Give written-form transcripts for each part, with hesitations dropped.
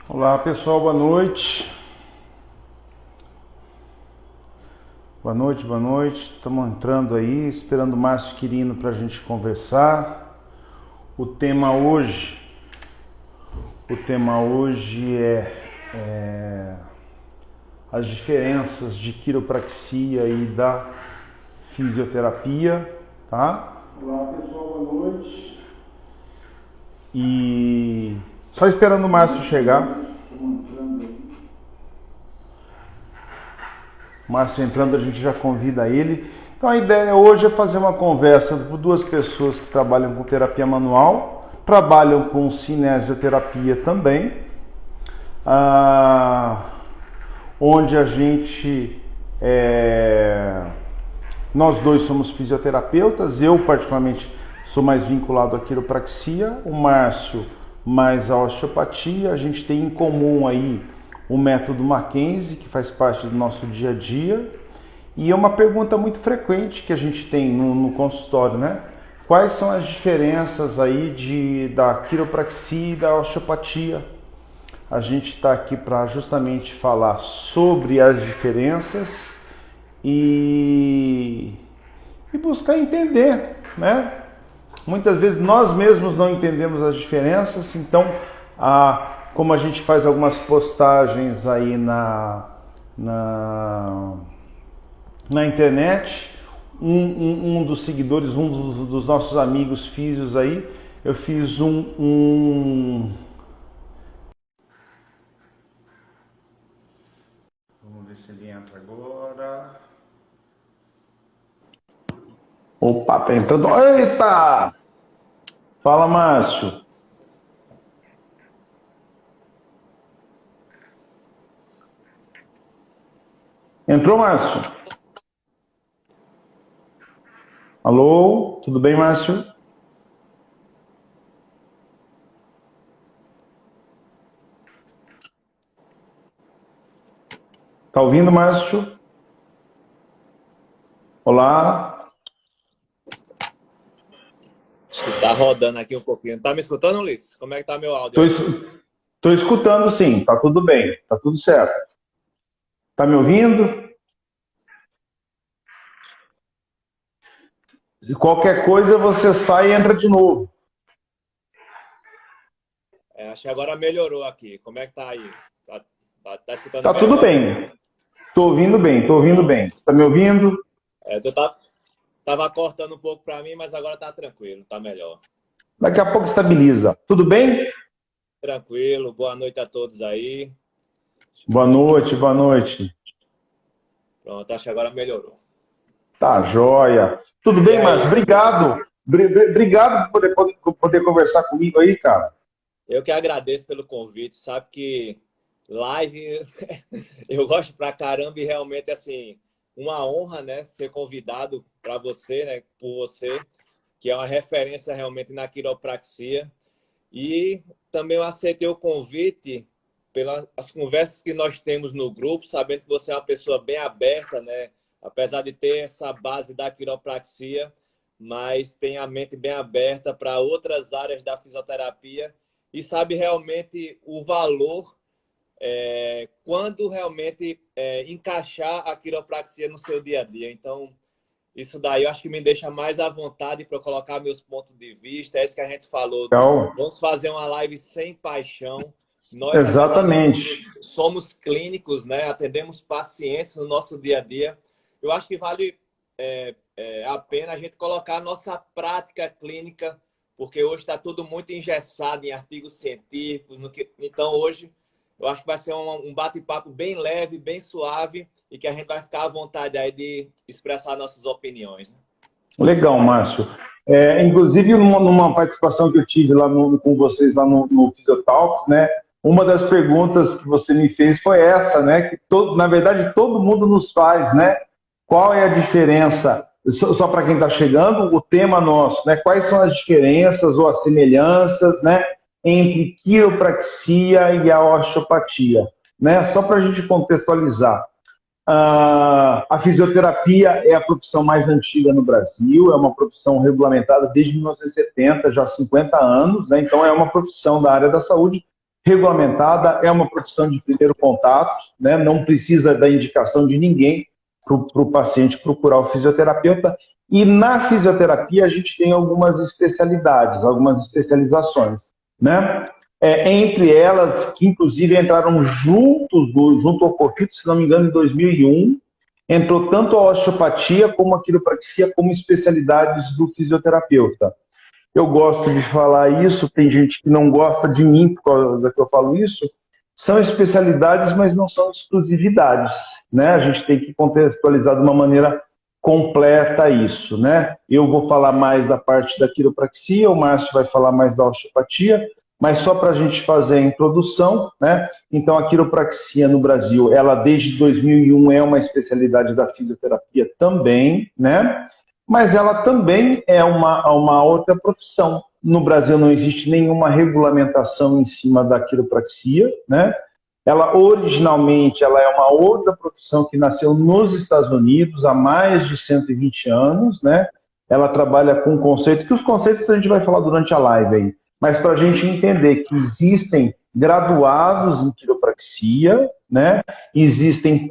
Olá pessoal, boa noite. Boa noite, boa noite. Estamos entrando aí, esperando o Márcio Quirino para a gente conversar. O tema hoje é as diferenças de quiropraxia e da fisioterapia, tá? Olá pessoal, boa noite. E só esperando o Márcio chegar. O Márcio entrando, a gente já convida ele. Então a ideia hoje é fazer uma conversa com duas pessoas que trabalham com terapia manual, trabalham com cinesioterapia também, onde a gente, nós dois somos fisioterapeutas, eu particularmente sou mais vinculado à quiropraxia, o Márcio mais à osteopatia. A gente tem em comum aí o método Mackenzie, que faz parte do nosso dia a dia. E é uma pergunta muito frequente que a gente tem no consultório, né? Quais são as diferenças aí da quiropraxia e da osteopatia? A gente está aqui para justamente falar sobre as diferenças e buscar entender, né? Muitas vezes nós mesmos não entendemos as diferenças, então como a gente faz algumas postagens aí na internet, um dos seguidores, dos nossos amigos físios aí, eu fiz Vamos ver se ele entra agora. Opa, tá entrando. Eita! Fala, Márcio. Entrou, Márcio? Alô? Tudo bem, Márcio? Tá ouvindo, Márcio? Olá? Acho que tá rodando aqui um pouquinho. Tá me escutando, Ulisses? Como é que tá meu áudio? Tô escutando, sim. Tá tudo bem. Tá tudo certo. Tá me ouvindo? Se qualquer coisa, você sai e entra de novo. Acho que agora melhorou aqui. Como é que tá aí? Tá escutando Tá bem tudo agora? bem. Tô ouvindo bem, tô ouvindo bem. Você tá me ouvindo? Tava cortando um pouco para mim, mas agora tá tranquilo, tá melhor. Daqui a pouco estabiliza. Tudo bem? Tranquilo. Boa noite a todos aí. Boa noite, boa noite. Pronto, acho que agora melhorou. Tá joia. Tudo bem, Márcio? Obrigado. Obrigado por poder conversar comigo aí, cara. Eu que agradeço pelo convite. Sabe que live eu gosto pra caramba e realmente, assim, uma honra, né, ser convidado para você, né, por você, que é uma referência realmente na quiropraxia. E também eu aceitei o convite pelas conversas que nós temos no grupo, sabendo que você é uma pessoa bem aberta, né? Apesar de ter essa base da quiropraxia, mas tem a mente bem aberta para outras áreas da fisioterapia e sabe realmente o valor quando realmente encaixar a quiropraxia no seu dia a dia. Então, isso daí eu acho que me deixa mais à vontade para colocar meus pontos de vista. É isso que a gente falou. Então, Vamos fazer uma live sem paixão. Nós, exatamente. somos clínicos, né? Atendemos pacientes no nosso dia a dia. Eu acho que vale a pena a gente colocar a nossa prática clínica, porque hoje está tudo muito engessado em artigos científicos. Então, hoje, eu acho que vai ser um bate-papo bem leve, bem suave e que a gente vai ficar à vontade aí de expressar nossas opiniões. Né? Legal, Márcio. Inclusive, numa participação que eu tive lá com vocês lá no Physiotalks, né? Uma das perguntas que você me fez foi essa, né? Que na verdade todo mundo nos faz, né? Qual é a diferença? Só para quem está chegando, o tema nosso, né? Quais são as diferenças ou as semelhanças, né? Entre quiropraxia e a osteopatia, né? Só para a gente contextualizar. A fisioterapia é a profissão mais antiga no Brasil, é uma profissão regulamentada desde 1970, já há 50 anos, né? Então é uma profissão da área da saúde regulamentada, é uma profissão de primeiro contato, né? Não precisa da indicação de ninguém para o paciente procurar o fisioterapeuta. E na fisioterapia a gente tem algumas especialidades, algumas especializações, né? Entre elas, que inclusive entraram junto ao COFIT, se não me engano, em 2001, entrou tanto a osteopatia como a quiropraxia como especialidades do fisioterapeuta. Eu gosto de falar isso, tem gente que não gosta de mim por causa que eu falo isso. São especialidades, mas não são exclusividades, né? A gente tem que contextualizar de uma maneira completa isso, né? Eu vou falar mais da parte da quiropraxia, o Márcio vai falar mais da osteopatia, mas só para a gente fazer a introdução, né? Então, a quiropraxia no Brasil, ela desde 2001 é uma especialidade da fisioterapia também, né? Mas ela também é uma outra profissão. No Brasil não existe nenhuma regulamentação em cima da quiropraxia, né? Ela originalmente ela é uma outra profissão que nasceu nos Estados Unidos há mais de 120 anos, né? Ela trabalha com conceito, que os conceitos a gente vai falar durante a live aí, mas para a gente entender que existem graduados em quiropraxia, né? Existem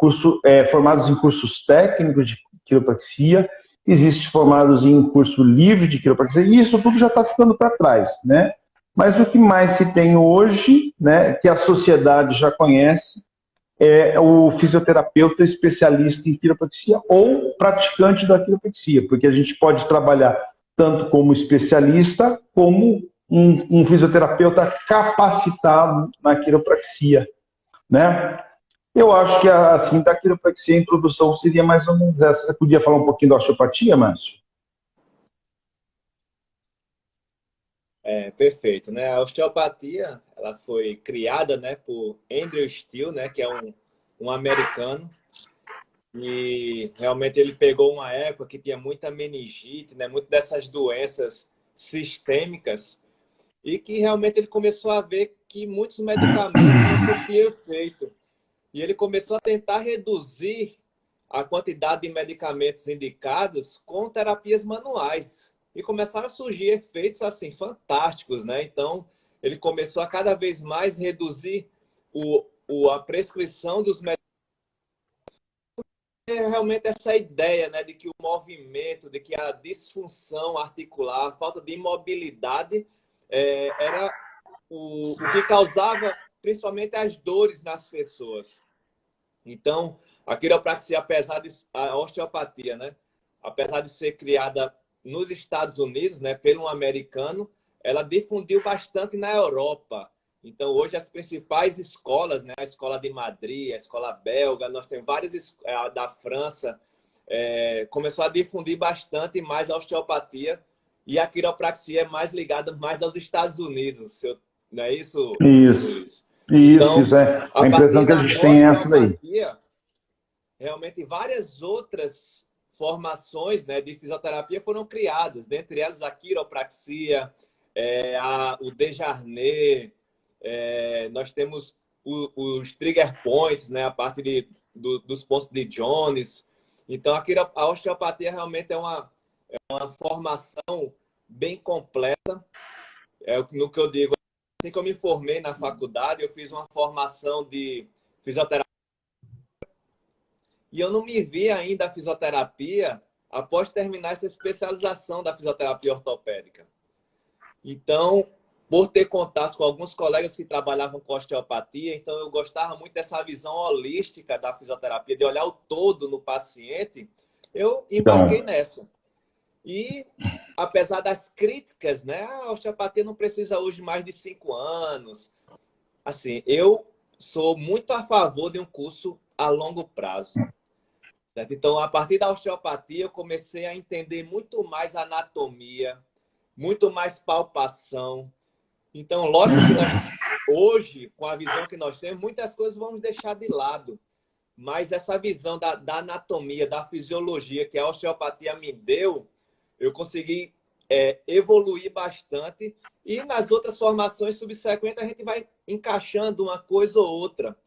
formados em cursos técnicos de quiropraxia, existem formados em curso livre de quiropraxia, e isso tudo já está ficando para trás, né? Mas o que mais se tem hoje, né, que a sociedade já conhece, é o fisioterapeuta especialista em quiropraxia ou praticante da quiropraxia, porque a gente pode trabalhar tanto como especialista como um fisioterapeuta capacitado na quiropraxia, né? Eu acho que, assim, da quiropraxia, a introdução seria mais ou menos essa. Você podia falar um pouquinho da osteopatia, Márcio? Perfeito, né? A osteopatia, ela foi criada, né, por Andrew Steele, né, que é um americano, e realmente ele pegou uma época que tinha muita meningite, né, muitas dessas doenças sistêmicas, e que realmente ele começou a ver que muitos medicamentos não surtiam efeito. E ele começou a tentar reduzir a quantidade de medicamentos indicados com terapias manuais. E começaram a surgir efeitos assim fantásticos, né? Então, ele começou a cada vez mais reduzir a prescrição dos medicamentos. Realmente essa ideia, né, de que o movimento, de que a disfunção articular, a falta de imobilidade era o que causava principalmente as dores nas pessoas. Então, a quiropraxia, a osteopatia, né, apesar de ser criada nos Estados Unidos, né, pelo um americano, ela difundiu bastante na Europa. Então, hoje, as principais escolas, né, a escola de Madrid, a escola belga, nós temos várias da França, começou a difundir bastante mais a osteopatia, e a quiropraxia é mais ligada mais aos Estados Unidos. Não é isso, Luiz? Então, Isso é. A impressão que a gente tem é essa daí. Realmente, várias outras formações, né, de fisioterapia foram criadas, dentre elas a quiropraxia, o Desjardins, nós temos os trigger points, né, a parte dos pontos de Jones. Então, a osteopatia realmente é uma formação bem completa. No que eu digo, assim que eu me formei na faculdade, eu fiz uma formação de fisioterapia e eu não me vi ainda a fisioterapia após terminar essa especialização da fisioterapia ortopédica. Então, por ter contato com alguns colegas que trabalhavam com osteopatia, então eu gostava muito dessa visão holística da fisioterapia, de olhar o todo no paciente, eu embarquei nessa. E, apesar das críticas, né, a osteopatia não precisa hoje mais de 5 anos. Assim, eu sou muito a favor de um curso a longo prazo. Certo? Então, a partir da osteopatia, eu comecei a entender muito mais anatomia, muito mais palpação. Então, lógico que nós, hoje, com a visão que nós temos, muitas coisas vamos deixar de lado. Mas essa visão da anatomia, da fisiologia que a osteopatia me deu, eu consegui evoluir bastante. E nas outras formações subsequentes, a gente vai encaixando uma coisa ou outra.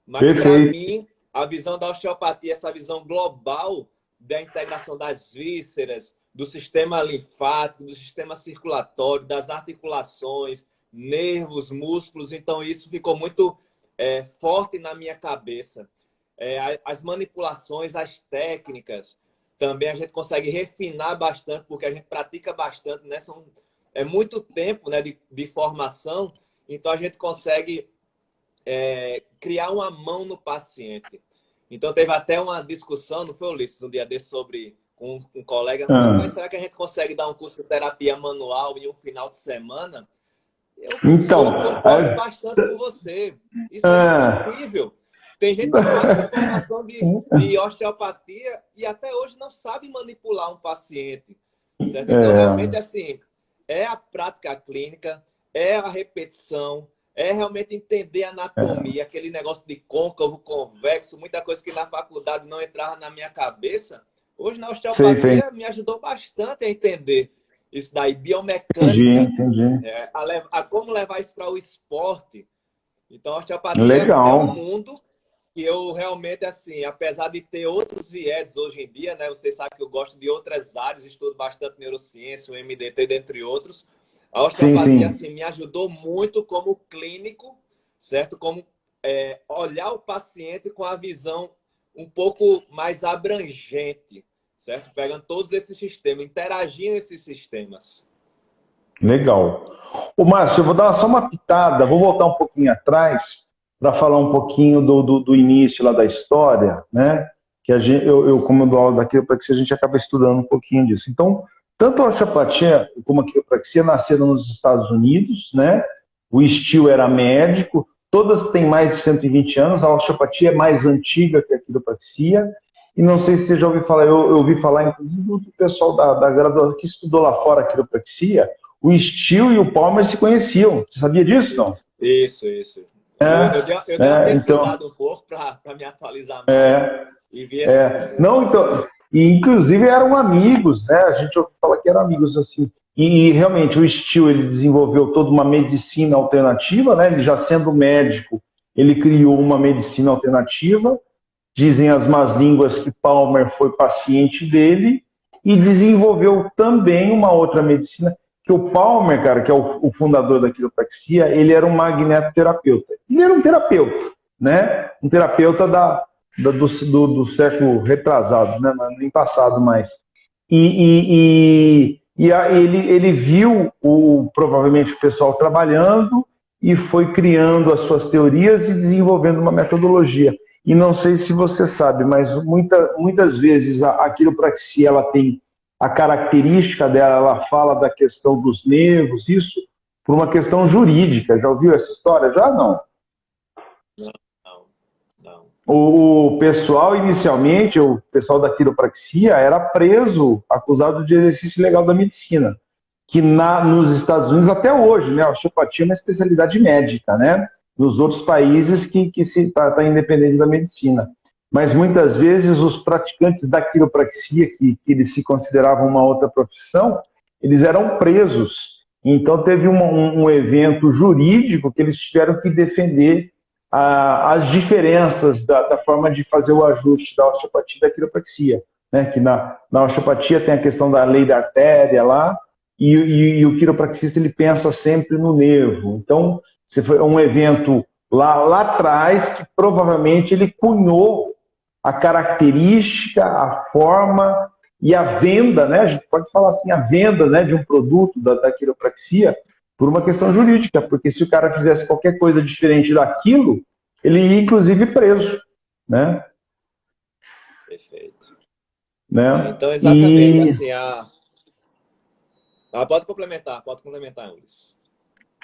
Mas, para mim, a visão da osteopatia, essa visão global da integração das vísceras, do sistema linfático, do sistema circulatório, das articulações, nervos, músculos. Então, isso ficou muito forte na minha cabeça. As manipulações, as técnicas, também a gente consegue refinar bastante, porque a gente pratica bastante, né? É muito tempo, né, de formação, então a gente consegue criar uma mão no paciente. Então, teve até uma discussão, não foi, Ulisses, um dia desse, com um colega, mas será que a gente consegue dar um curso de terapia manual em um final de semana? Então, concordo bastante com você. Isso é impossível. Tem gente que passa formação de osteopatia e até hoje não sabe manipular um paciente. Certo? Então, realmente, assim, é a prática clínica, é a repetição, é realmente entender a anatomia, aquele negócio de côncavo, convexo, muita coisa que na faculdade não entrava na minha cabeça. Hoje, na osteopatia, me ajudou bastante a entender isso daí, biomecânica, entendi. A como levar isso para o esporte. Então, a osteopatia Legal. É um mundo que eu realmente, assim, apesar de ter outros viés hoje em dia, né? Vocês sabem que eu gosto de outras áreas, estudo bastante neurociência, o MDT, dentre outros. A osteopatia, assim, me ajudou muito como clínico, certo? Como olhar o paciente com a visão um pouco mais abrangente, certo? Pegando todos esses sistemas, interagindo esses sistemas. Legal. Ô, Márcio, eu vou dar só uma pitada, vou voltar um pouquinho atrás para falar um pouquinho do início lá da história, né? Que eu como eu dou aula da quiropraxia, a gente acaba estudando um pouquinho disso. Então, tanto a osteopatia como a quiropraxia nasceram nos Estados Unidos, né? O Steele era médico, todas têm mais de 120 anos, a osteopatia é mais antiga que a quiropraxia. E não sei se você já ouviu falar, eu ouvi falar, inclusive, do pessoal da graduação que estudou lá fora a quiropraxia, o Steele e o Palmer se conheciam. Você sabia disso, não? Isso. Eu dei uma pesquisada um pouco para me atualizar mais. Não, então, e inclusive eram amigos, né? A gente ouviu falar que eram amigos assim. E realmente o Steele, ele desenvolveu toda uma medicina alternativa, né? Ele já sendo médico, ele criou uma medicina alternativa. Dizem as más línguas que Palmer foi paciente dele e desenvolveu também uma outra medicina, que o Palmer, cara, que é o fundador da quiropraxia, ele era um magnetoterapeuta. Ele era um terapeuta, né? Um terapeuta do século retrasado, né? Nem passado mais. Ele viu provavelmente o pessoal trabalhando e foi criando as suas teorias e desenvolvendo uma metodologia. E não sei se você sabe, mas muitas vezes a quiropraxia ela tem a característica dela, ela fala da questão dos nervos, isso por uma questão jurídica. Já ouviu essa história? Já não? Não. O pessoal, inicialmente, o pessoal da quiropraxia era preso, acusado de exercício ilegal da medicina. Que nos Estados Unidos, até hoje, né, a osteopatia é uma especialidade médica, né? Nos outros países que se está independente da medicina. Mas muitas vezes os praticantes da quiropraxia, que eles se consideravam uma outra profissão, eles eram presos. Então teve um evento jurídico que eles tiveram que defender as diferenças da forma de fazer o ajuste da osteopatia e da quiropraxia. Né? Que na osteopatia tem a questão da lei da artéria lá, e o quiropraxista ele pensa sempre no nervo. Então, foi um evento lá atrás que provavelmente ele cunhou a característica, a forma e a venda, né? A gente pode falar assim, a venda, né, de um produto da quiropraxia por uma questão jurídica, porque se o cara fizesse qualquer coisa diferente daquilo, ele ia inclusive preso, né? Perfeito. Né? Então, exatamente, assim, pode complementar, Ulisses.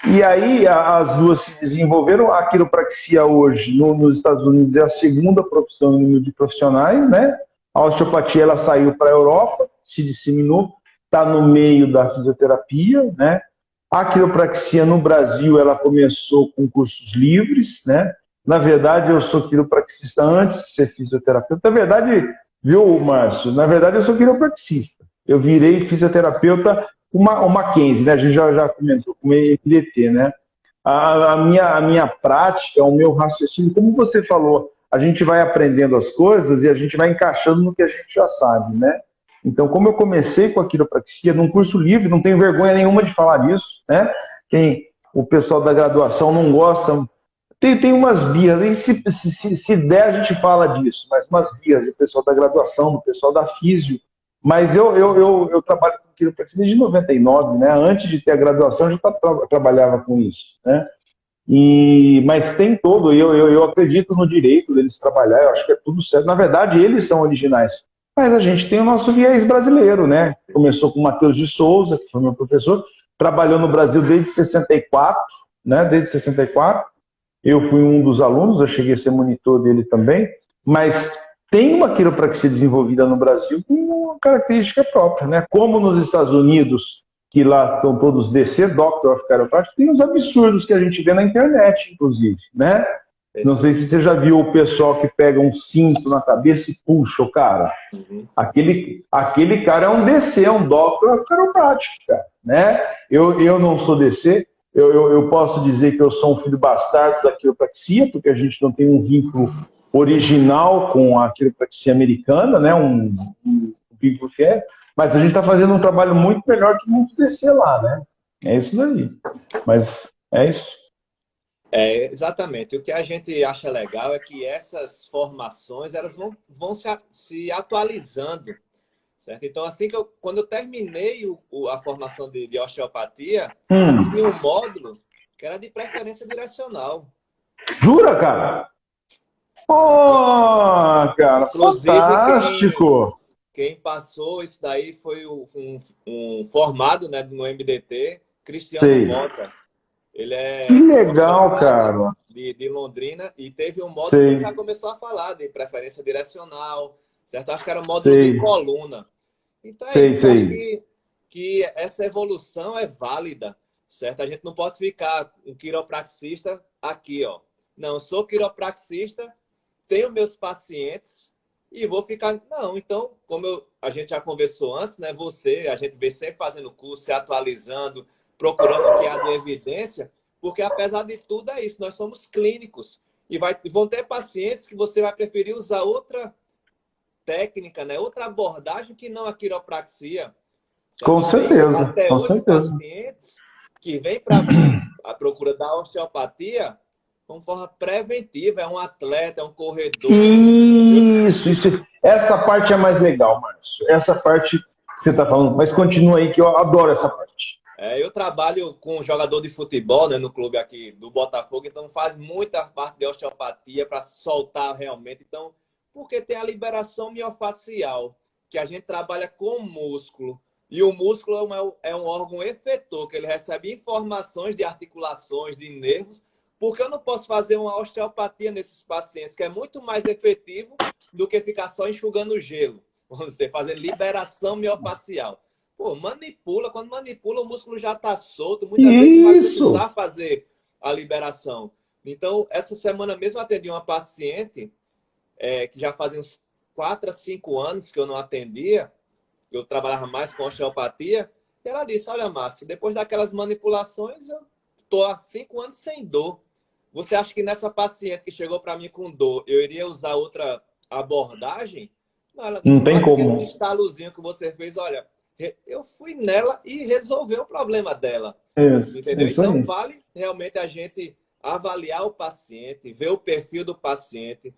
E aí as duas se desenvolveram. A quiropraxia hoje nos Estados Unidos é a segunda profissão em número de profissionais, né? A osteopatia ela saiu para a Europa, se disseminou, está no meio da fisioterapia, né? A quiropraxia no Brasil ela começou com cursos livres, né? Na verdade eu sou quiropraxista antes de ser fisioterapeuta. Na verdade, viu, Márcio? Na verdade eu sou quiropraxista. Eu virei fisioterapeuta uma Mackenzie, né? A gente já comentou com o MDT, né? A minha prática, o meu raciocínio, como você falou, a gente vai aprendendo as coisas e a gente vai encaixando no que a gente já sabe, né? Então, como eu comecei com a quiropraxia num curso livre, não tenho vergonha nenhuma de falar disso, né? o pessoal da graduação não gosta. Tem umas birras, e se der a gente fala disso, mas umas birras, o pessoal da graduação, o pessoal da físio. Mas eu trabalho com quiropraxia desde 99, né? Antes de ter a graduação, eu já trabalhava com isso, né? Mas tem todo, eu acredito no direito deles trabalhar, eu acho que é tudo certo. Na verdade, eles são originais. Mas a gente tem o nosso viés brasileiro, né? Começou com o Matheus de Souza, que foi meu professor, trabalhou no Brasil desde 64, né? Desde 64. Eu fui um dos alunos, eu cheguei a ser monitor dele também, mas tem uma quiropraxia desenvolvida no Brasil com uma característica própria, né? Como nos Estados Unidos, que lá são todos DC, Doctor of Chiropractic, tem uns absurdos que a gente vê na internet, inclusive, né? Não sei se você já viu o pessoal que pega um cinto na cabeça e puxa o cara. Aquele cara é um DC, é um Doctor of Chiropractic, cara, né? Eu não sou DC, eu posso dizer que eu sou um filho bastardo da quiropraxia, porque a gente não tem um vínculo original com a quiropraxia americana, né? Um vínculo fiel, mas a gente está fazendo um trabalho muito melhor que muito DC lá, né? É isso daí. Mas é isso. Exatamente. O que a gente acha legal é que essas formações elas vão se atualizando, certo? Então, assim que quando eu terminei a formação de osteopatia, tinha um módulo que era de preferência direcional. Jura, cara? Oh, cara, inclusive, fantástico! Quem passou isso daí foi um formado, né, no MDT, Cristiano Mota. Ele é que legal, cara. De Londrina, e teve um módulo que já começou a falar de preferência direcional, certo? Acho que era um módulo de coluna. Então é isso que essa evolução é válida, certo? A gente não pode ficar um quiropraxista aqui, ó. Não, eu sou quiropraxista, tenho meus pacientes e vou ficar... Não, então, como a gente já conversou antes, né? A gente vem sempre fazendo curso, se atualizando, procurando o que há de evidência, porque apesar de tudo é isso, nós somos clínicos e vão ter pacientes que você vai preferir usar outra técnica, né? Outra abordagem que não a quiropraxia. Com certeza. Até hoje, pacientes que vêm para mim à procura da osteopatia de forma preventiva, é um atleta, é um corredor. Isso. Essa parte é mais legal, Márcio. Essa parte que você está falando, mas continua aí que eu adoro essa parte. Eu trabalho com um jogador de futebol, né, no clube aqui do Botafogo, então faz muita parte de osteopatia para soltar realmente. Então, porque tem a liberação miofacial, que a gente trabalha com músculo. E o músculo é um órgão efetor, que ele recebe informações de articulações, de nervos, porque eu não posso fazer uma osteopatia nesses pacientes, que é muito mais efetivo do que ficar só enxugando gelo. Você fazer liberação miofacial. Pô, manipula. Quando manipula, o músculo já está solto. Muitas vezes não vai precisar fazer a liberação. Então, essa semana mesmo eu atendi uma paciente que já fazia uns 4 a 5 anos que eu não atendia. Eu trabalhava mais com osteopatia. E ela disse, olha, Márcio, depois daquelas manipulações, eu estou há 5 anos sem dor. Você acha que nessa paciente que chegou para mim com dor, eu iria usar outra abordagem? Não tem como. Esse estalozinho que você fez, olha... Eu fui nela e resolveu o problema dela. Entendeu? Então, vale realmente a gente avaliar o paciente, ver o perfil do paciente.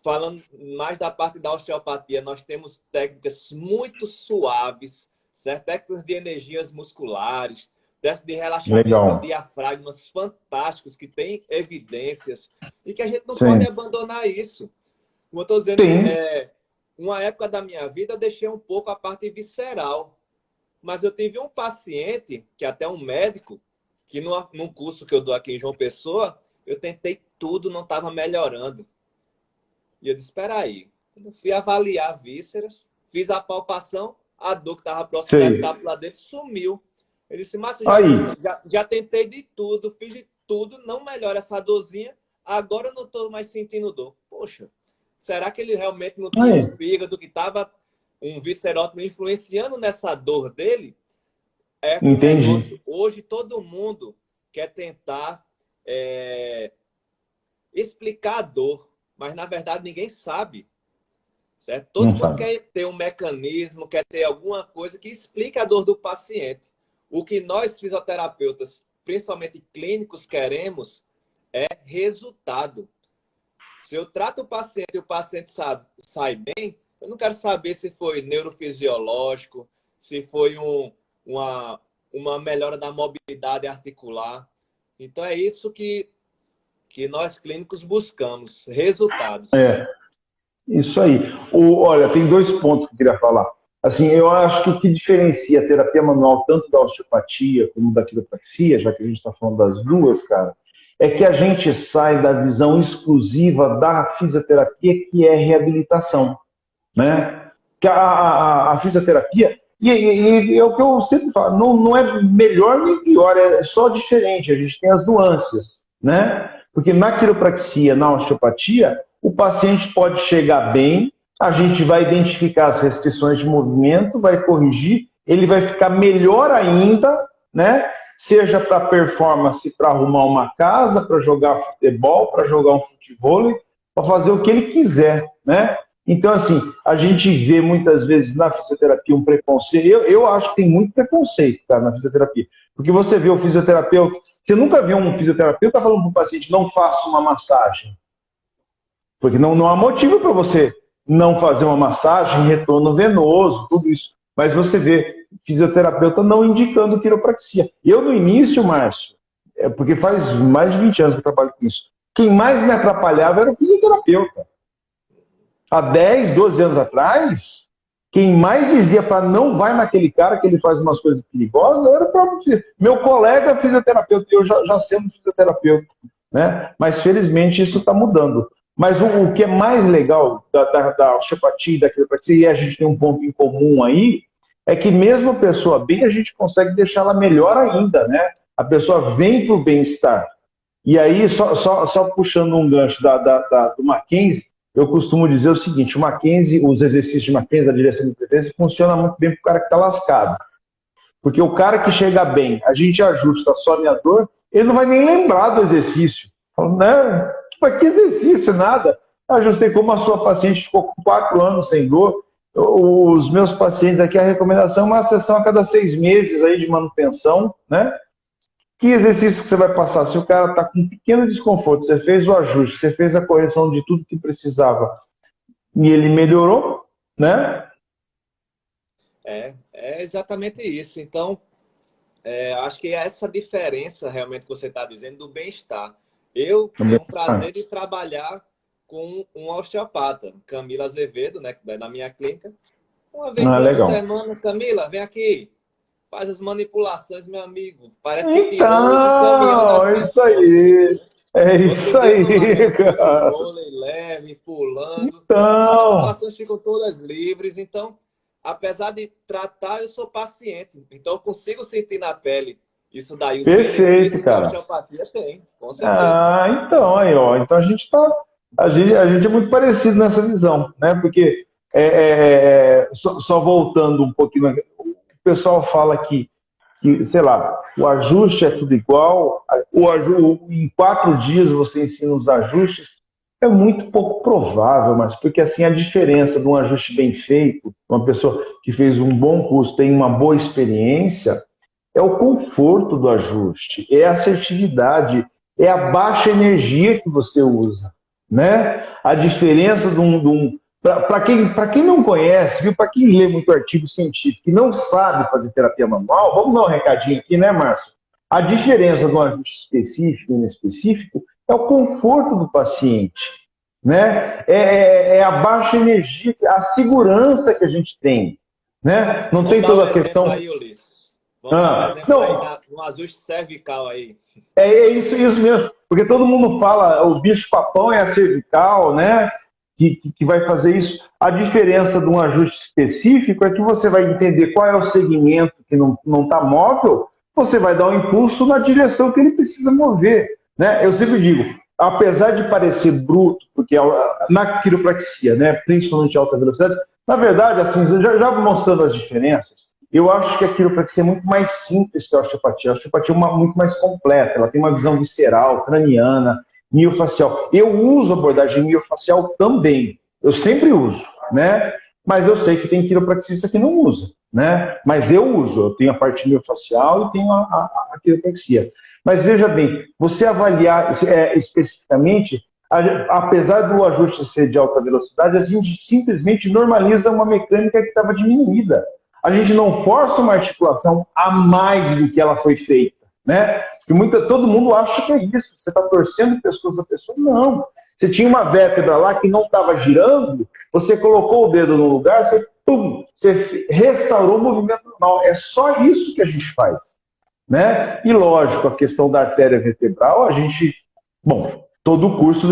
Falando mais da parte da osteopatia, nós temos técnicas muito suaves, certo? Técnicas de energias musculares, técnicas de relaxamento de diafragmas fantásticos, que têm evidências, e que a gente não pode abandonar isso. Como eu estou dizendo, uma época da minha vida eu deixei um pouco a parte visceral. Mas eu tive um paciente, que é até um médico, que num curso que eu dou aqui em João Pessoa, eu tentei tudo, não estava melhorando. E eu disse, espera aí. Quando eu fui avaliar vísceras, fiz a palpação, a dor que estava próxima da escápula dele sumiu. Ele disse, Márcio, já tentei de tudo, fiz de tudo, não melhora essa dorzinha, agora eu não estou mais sentindo dor. Poxa, será que ele realmente não tinha um fígado que estava... um viscerótomo influenciando nessa dor dele? Entendi. Hoje todo mundo quer tentar explicar a dor, mas na verdade ninguém sabe. Certo? Todo mundo quer ter um mecanismo, quer ter alguma coisa que explique a dor do paciente. O que nós fisioterapeutas principalmente clínicos, queremos é resultado. Se eu trato o paciente e o paciente sai bem, eu não quero saber se foi neurofisiológico, se foi uma melhora da mobilidade articular. Então, é isso que nós clínicos buscamos, resultados. Isso aí. Olha, tem 2 pontos que eu queria falar. Assim, eu acho que o que diferencia a terapia manual tanto da osteopatia como da quiropraxia, já que a gente está falando das duas, cara, é que a gente sai da visão exclusiva da fisioterapia, que é reabilitação, né? Que a fisioterapia, e é o que eu sempre falo, não é melhor nem pior, é só diferente, a gente tem as nuances, né? Porque na quiropraxia, na osteopatia, o paciente pode chegar bem, a gente vai identificar as restrições de movimento, vai corrigir, ele vai ficar melhor ainda, né? Seja para performance, para arrumar uma casa, para jogar futebol, para jogar um futevôlei, para fazer o que ele quiser, né? Então, assim, a gente vê muitas vezes na fisioterapia um preconceito. Eu acho que tem muito preconceito, cara, na fisioterapia. Porque você vê o fisioterapeuta, você nunca viu um fisioterapeuta falando para o paciente, não faça uma massagem. Porque não há motivo para você não fazer uma massagem, retorno venoso, tudo isso. Mas você vê fisioterapeuta não indicando quiropraxia. Eu, no início, Márcio, porque faz mais de 20 anos que eu trabalho com isso, quem mais me atrapalhava era o fisioterapeuta. Há 10, 12 anos atrás, quem mais dizia para não vai naquele cara que ele faz umas coisas perigosas era o próprio meu colega fisioterapeuta, e eu já sendo fisioterapeuta, né? Mas felizmente isso está mudando. Mas o que é mais legal da osteopatia e da quiropraxia, e a gente tem um ponto em comum aí, é que mesmo a pessoa bem, a gente consegue deixá-la melhor ainda, né? A pessoa vem para o bem-estar. E aí, só puxando um gancho do Mackenzie, eu costumo dizer o seguinte, o Mackenzie, os exercícios de Mackenzie, a direção de preferência, funciona muito bem para o cara que está lascado. Porque o cara que chega bem, a gente ajusta só a dor, ele não vai nem lembrar do exercício. Fala, né? Que exercício, nada. Eu ajustei como a sua paciente ficou com 4 anos sem dor. Os meus pacientes aqui, a recomendação é uma sessão a cada 6 meses aí de manutenção, né? Que exercício que você vai passar? Se o cara está com um pequeno desconforto, você fez o ajuste, você fez a correção de tudo que precisava e ele melhorou, né? É exatamente isso. Então, acho que é essa diferença realmente que você está dizendo do bem-estar. Eu tenho o prazer de trabalhar com um osteopata, Camila Azevedo, né, que é da minha clínica. Uma vez por semana, Camila, vem aqui, faz as manipulações, meu amigo. Parece que pirou no caminhão das isso aí. É isso aí, cara. Vôlei leve, pulando. Então... As manipulações ficam todas livres. Então, apesar de tratar, eu sou paciente. Então, eu consigo sentir na pele isso daí. Os perfeito, cara. A osteopatia tem, com certeza. Então, aí, ó. Então, a gente é muito parecido nessa visão, né? Porque, só voltando um pouquinho, o pessoal fala que, sei lá, o ajuste é tudo igual, em 4 dias você ensina os ajustes, é muito pouco provável, mas porque assim a diferença de um ajuste bem feito, uma pessoa que fez um bom curso, tem uma boa experiência, é o conforto do ajuste, é a assertividade, é a baixa energia que você usa, né? A diferença de um para quem não conhece, viu? Para quem lê muito artigo científico e não sabe fazer terapia manual, vamos dar um recadinho aqui, né, Márcio? A diferença de um ajuste específico e inespecífico é o conforto do paciente, né? É a baixa energia, a segurança que a gente tem, né? Não tem toda a questão... Aí, Ulisses. Vamos dar um exemplo aí no ajuste cervical aí. É isso mesmo, porque todo mundo fala, o bicho-papão é a cervical, né? Que vai fazer isso. A diferença de um ajuste específico é que você vai entender qual é o segmento que não está móvel, você vai dar um impulso na direção que ele precisa mover, né? Eu sempre digo, apesar de parecer bruto, porque na quiropraxia, né, principalmente alta velocidade, na verdade, assim, já mostrando as diferenças, eu acho que a quiropraxia é muito mais simples que a osteopatia. A osteopatia é muito mais completa, ela tem uma visão visceral, craniana, miofacial. Eu uso abordagem miofacial também, eu sempre uso, né? Mas eu sei que tem quiropraxista que não usa, né? Mas eu uso, eu tenho a parte miofacial e tenho a quiropraxia. Mas veja bem, você avaliar especificamente, apesar do ajuste ser de alta velocidade, a gente simplesmente normaliza uma mecânica que estava diminuída. A gente não força uma articulação a mais do que ela foi feita, né? Porque todo mundo acha que é isso. Você está torcendo o pescoço da pessoa. Não. Você tinha uma vértebra lá que não estava girando, você colocou o dedo no lugar, você restaurou o movimento normal. É só isso que a gente faz, né? E lógico, a questão da artéria vertebral, a gente, bom, todo o curso,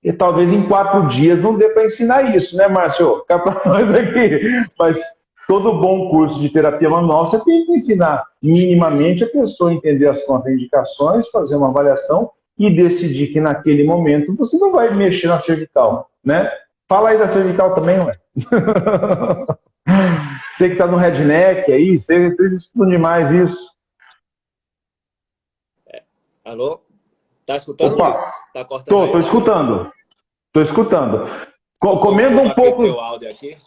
e talvez em 4 dias não dê para ensinar isso, né, Márcio? Fica para nós aqui. Mas todo bom curso de terapia manual, você tem que ensinar minimamente a pessoa a entender as contraindicações, fazer uma avaliação e decidir que naquele momento você não vai mexer na cervical, né? Fala aí da cervical também, ué. Você que está no redneck aí, vocês estudam demais isso. Alô? Tá escutando, Opa, Luiz? Tá cortando aí? tô escutando. Tô escutando. Comenta um pouco. O áudio aqui.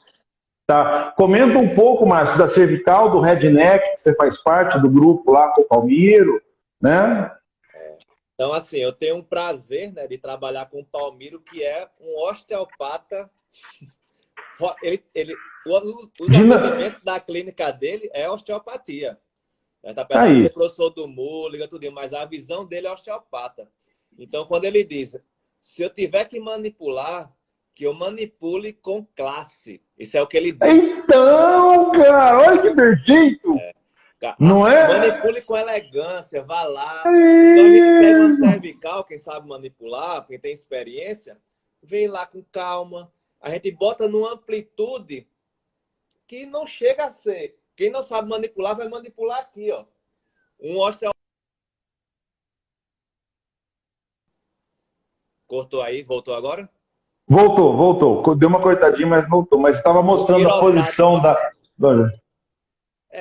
Tá. Comenta um pouco, Márcio, da cervical, do redneck, que você faz parte do grupo lá com o Palmiro, né? Então, assim, eu tenho um prazer, né, de trabalhar com o Palmiro, que é um osteopata. Os atendimentos da clínica dele é osteopatia. Apesar de ser professor do Múliga, tudo, mas a visão dele é osteopata. Então, quando ele diz, se eu tiver que manipular, que eu manipule com classe. Isso é o que ele diz. Então, cara, olha que perfeito! Não é? Manipule com elegância, vá lá. Então, a gente pega uma cervical, quem sabe manipular, quem tem experiência, vem lá com calma. A gente bota numa amplitude que não chega a ser. Quem não sabe manipular, vai manipular aqui, ó. Um osteopata. Cortou aí? Voltou agora? Voltou. Deu uma cortadinha, mas voltou. Mas estava mostrando a posição da...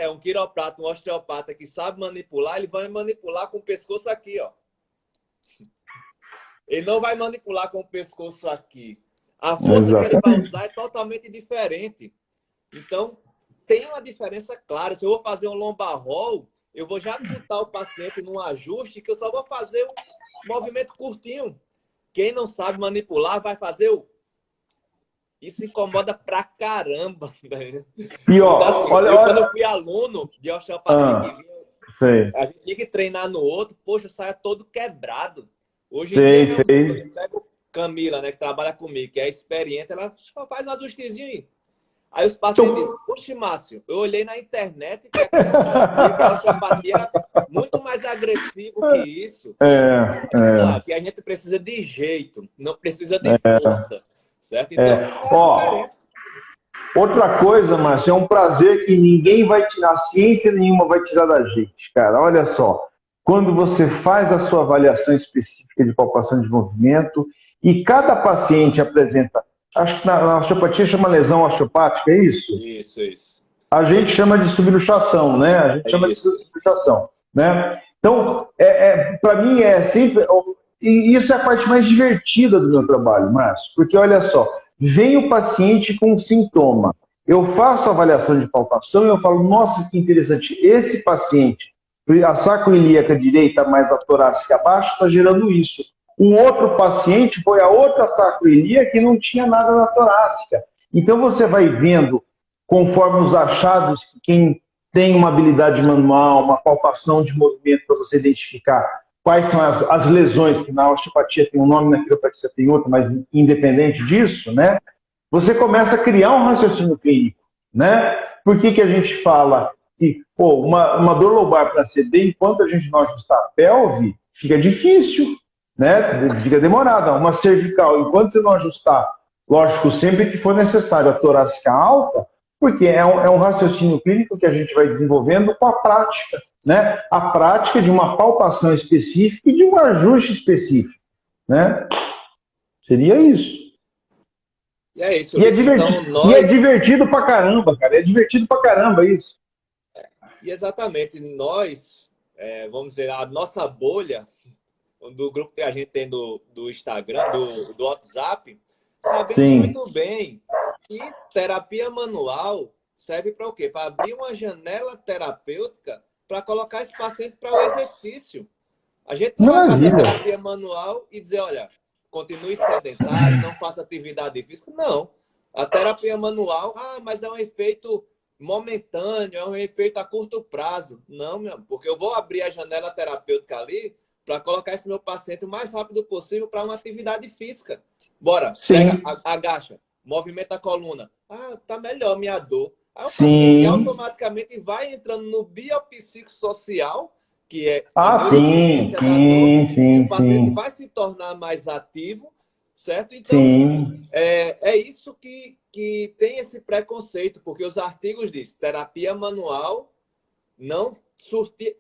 Um quiroprata, um osteopata que sabe manipular, ele vai manipular com o pescoço aqui, ó. Ele não vai manipular com o pescoço aqui. A força que ele vai usar é totalmente diferente. Então, tem uma diferença clara. Se eu vou fazer um lombar roll, eu vou já botar o paciente num ajuste que eu só vou fazer um movimento curtinho. Quem não sabe manipular vai fazer o... Isso incomoda pra caramba. Né? E ó, então, assim, olha, quando eu fui aluno de osteopatia, a gente tinha que treinar no outro, poxa, eu saia todo quebrado. Hoje em dia, eu pego Camila, né, que trabalha comigo, que é experiente, ela só faz um ajustezinho aí. Aí os pacientes dizem, poxa, Márcio, eu olhei na internet que a osteopatia era muito mais agressivo que isso. Que a gente precisa de jeito, não precisa de força. Certo? Então, outra coisa, Márcio, é um prazer que ninguém vai tirar, ciência nenhuma vai tirar da gente, cara. Olha só, quando você faz a sua avaliação específica de palpação de movimento e cada paciente apresenta, acho que na osteopatia chama lesão osteopática, é isso? Isso. A gente chama de subluxação, né? A gente chama de subluxação, né? Então, para mim é sempre... E isso é a parte mais divertida do meu trabalho, Márcio, porque olha só, vem o paciente com um sintoma, eu faço a avaliação de palpação e eu falo, nossa, que interessante, esse paciente, a sacroiliaca direita mais a torácica abaixo, está gerando isso. Um outro paciente foi a outra sacroiliaca que não tinha nada na torácica. Então você vai vendo, conforme os achados, que quem tem uma habilidade manual, uma palpação de movimento para você identificar quais são as lesões, que na osteopatia tem um nome, na quiropraxia tem outro, mas independente disso, né? Você começa a criar um raciocínio clínico, né? Por que a gente fala que uma dor lombar para ceder, enquanto a gente não ajustar a pelve, fica difícil, né? Fica demorada. Uma cervical, enquanto você não ajustar, lógico, sempre que for necessário, a torácica alta, porque é um raciocínio clínico que a gente vai desenvolvendo com a prática, né? A prática de uma palpação específica e de um ajuste específico, né? Seria isso. E é isso. E é divertido pra caramba, cara. É divertido pra caramba isso. E exatamente, nós, vamos dizer, a nossa bolha do grupo que a gente tem do Instagram, do WhatsApp, sabemos muito bem que terapia manual serve para o quê? Para abrir uma janela terapêutica para colocar esse paciente para o exercício. A gente não vai fazer Maravilha. terapia manual e dizer, olha, continue sedentário, não faça atividade física. Não. A terapia manual, mas é um efeito momentâneo, é um efeito a curto prazo. Não, meu, porque eu vou abrir a janela terapêutica ali para colocar esse meu paciente o mais rápido possível para uma atividade física. Bora, Sim, pega, agacha, movimenta a coluna. Tá melhor minha dor. Aí o paciente sim. automaticamente vai entrando no biopsicossocial, que é a Ah, sim, neurociência da dor, sim, e sim, o paciente sim, vai se tornar mais ativo, certo? Então, sim, é isso que tem esse preconceito, porque os artigos dizem terapia manual não surte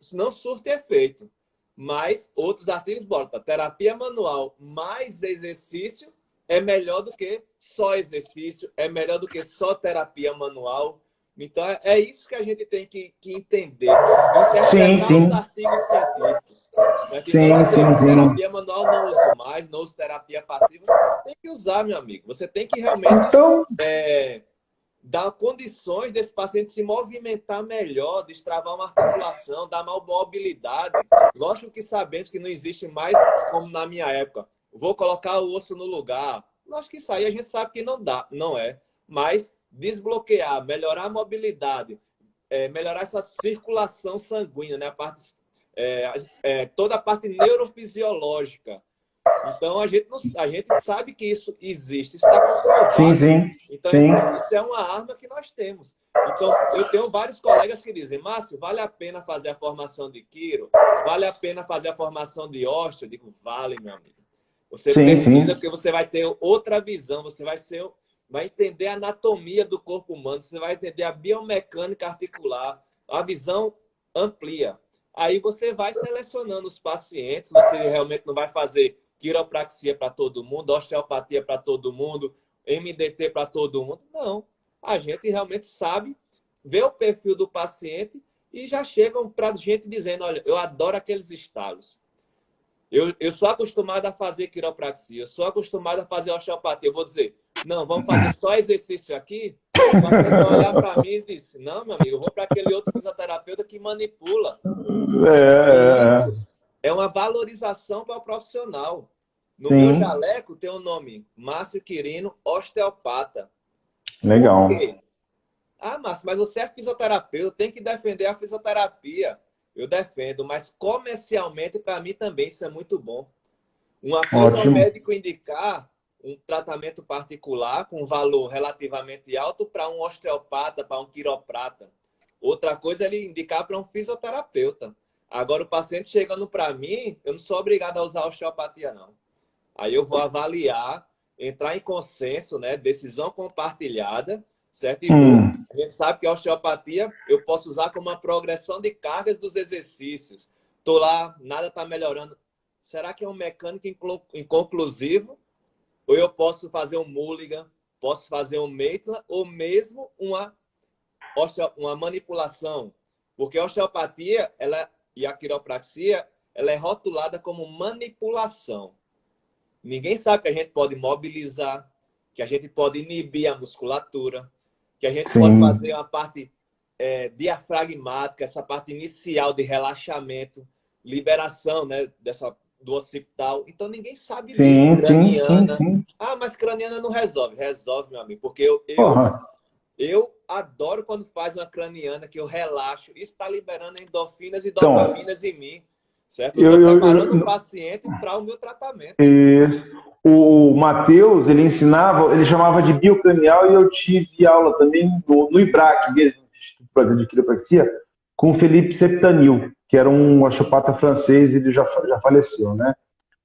efeito. Mas outros artigos botam terapia manual mais exercício é melhor do que só exercício, é melhor do que só terapia manual. Então, é isso que a gente tem que entender. sim, Interpretar os sim, artigos científicos. Certo? E não sim, sim, dizer, sim. terapia manual não uso mais, não uso terapia passiva. Tem que usar, meu amigo. Você tem que realmente Então, dar condições desse paciente se movimentar melhor, destravar uma articulação, dar mal mobilidade. Lógico que sabemos que não existe mais como na minha época. Vou colocar o osso no lugar. Lógico que isso aí a gente sabe que não dá, não é. Mas desbloquear, melhorar a mobilidade, melhorar essa circulação sanguínea, né? Toda a parte neurofisiológica. Então, a gente sabe que isso existe, isso está sim, comprovado. sim, Então, sim. isso é uma arma que nós temos. Então, eu tenho vários colegas que dizem, Márcio, vale a pena fazer a formação de quiro? Vale a pena fazer a formação de osteo? Eu digo, vale, meu amigo. Você Sim, precisa, sim. porque você vai ter outra visão, você vai entender a anatomia do corpo humano, você vai entender a biomecânica articular, a visão amplia. Aí você vai selecionando os pacientes, você realmente não vai fazer quiropraxia para todo mundo, osteopatia para todo mundo, MDT para todo mundo. Não. A gente realmente sabe ver o perfil do paciente e já chegam para a gente dizendo, olha, eu adoro aqueles estalos. Eu sou acostumado a fazer quiropraxia, eu sou acostumado a fazer osteopatia. Eu vou dizer, não, vamos fazer só exercício aqui? O paciente vai olhar para mim e dizer, não, meu amigo, eu vou para aquele outro fisioterapeuta que manipula. E isso É, é uma valorização para o profissional. No meu sim, jaleco tem o nome Márcio Quirino, osteopata. Por legal. quê? Márcio, mas você é fisioterapeuta, tem que defender a fisioterapia. Eu defendo, mas comercialmente, para mim também isso é muito bom. Uma coisa é o Ótimo. médico indicar um tratamento particular com valor relativamente alto para um osteopata, para um quiroprata. Outra coisa é ele indicar para um fisioterapeuta. Agora, o paciente chegando para mim, eu não sou obrigado a usar osteopatia, não. Aí eu vou avaliar, entrar em consenso, né? Decisão compartilhada, certo? A gente sabe que a osteopatia eu posso usar como uma progressão de cargas dos exercícios. Tô lá, nada está melhorando. Será que é um mecânico inconclusivo? Ou eu posso fazer um Mulligan, posso fazer um Maitland, ou mesmo uma manipulação? Porque a osteopatia e a quiropraxia, ela é rotulada como manipulação. Ninguém sabe que a gente pode mobilizar, que a gente pode inibir a musculatura, que a gente pode Sim, fazer uma parte diafragmática, essa parte inicial de relaxamento, liberação, né, do occipital. Então, ninguém sabe disso. sim, sim, sim, Craniana. sim. Mas craniana não resolve. Resolve, meu amigo, porque Porra. eu adoro quando faz uma craniana, que eu relaxo. Isso está liberando endorfinas e Então, dopaminas em mim, certo? Eu eu, estou eu, preparando o eu, paciente para o meu tratamento. o Matheus, ele ensinava, ele chamava de biocranial e eu tive aula também no IBRAC mesmo, Instituto Brasileiro de Quiropraxia, com o Felipe Septanil, que era um osteopata francês, ele já faleceu, né?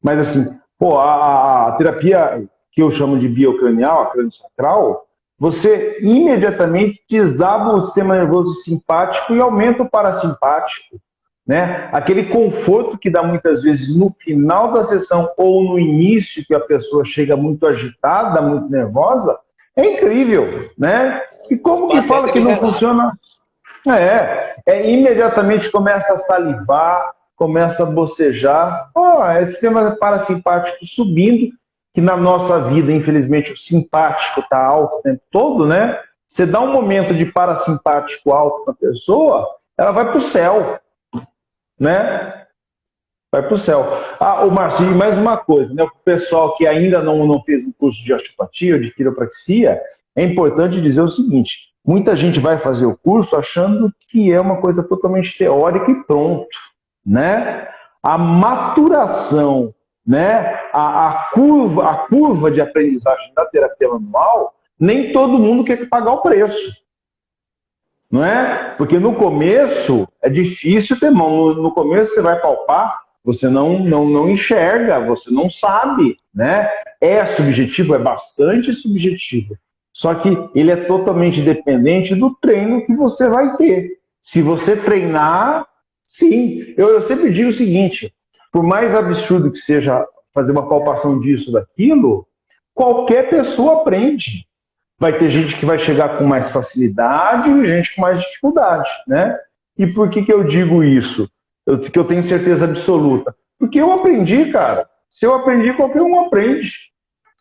Mas assim, pô, a terapia que eu chamo de biocranial, a crânio-sacral, você imediatamente desaba o sistema nervoso simpático e aumenta o parasimpático, né? Aquele conforto que dá muitas vezes no final da sessão ou no início, que a pessoa chega muito agitada, muito nervosa, é incrível, né? E O como que paciente fala que ele não relaxa. funciona? Imediatamente começa a salivar, começa a bocejar. É sistema parasimpático subindo, que na nossa vida, infelizmente, o simpático está alto o tempo todo, né? Você dá um momento de parasimpático alto na pessoa, ela vai para o céu, né? vai para o céu. Ah, o Márcio, e mais uma coisa, né? O pessoal que ainda não fez um curso de osteopatia ou de quiropraxia, é importante dizer o seguinte: muita gente vai fazer o curso achando que é uma coisa totalmente teórica e pronto, né? A maturação, né? A curva de aprendizagem da terapia manual, nem todo mundo quer pagar o preço. Não é? Porque no começo é difícil ter mão. No começo você vai palpar, você não enxerga, você não sabe, né? É subjetivo, é bastante subjetivo. Só que ele é totalmente dependente do treino que você vai ter. Se você treinar, sim. Eu sempre digo o seguinte: por mais absurdo que seja fazer uma palpação disso, daquilo, qualquer pessoa aprende. Vai ter gente que vai chegar com mais facilidade e gente com mais dificuldade, né? E por que eu digo isso? Que eu tenho certeza absoluta. Porque eu aprendi, cara. Se eu aprendi, qualquer um aprende.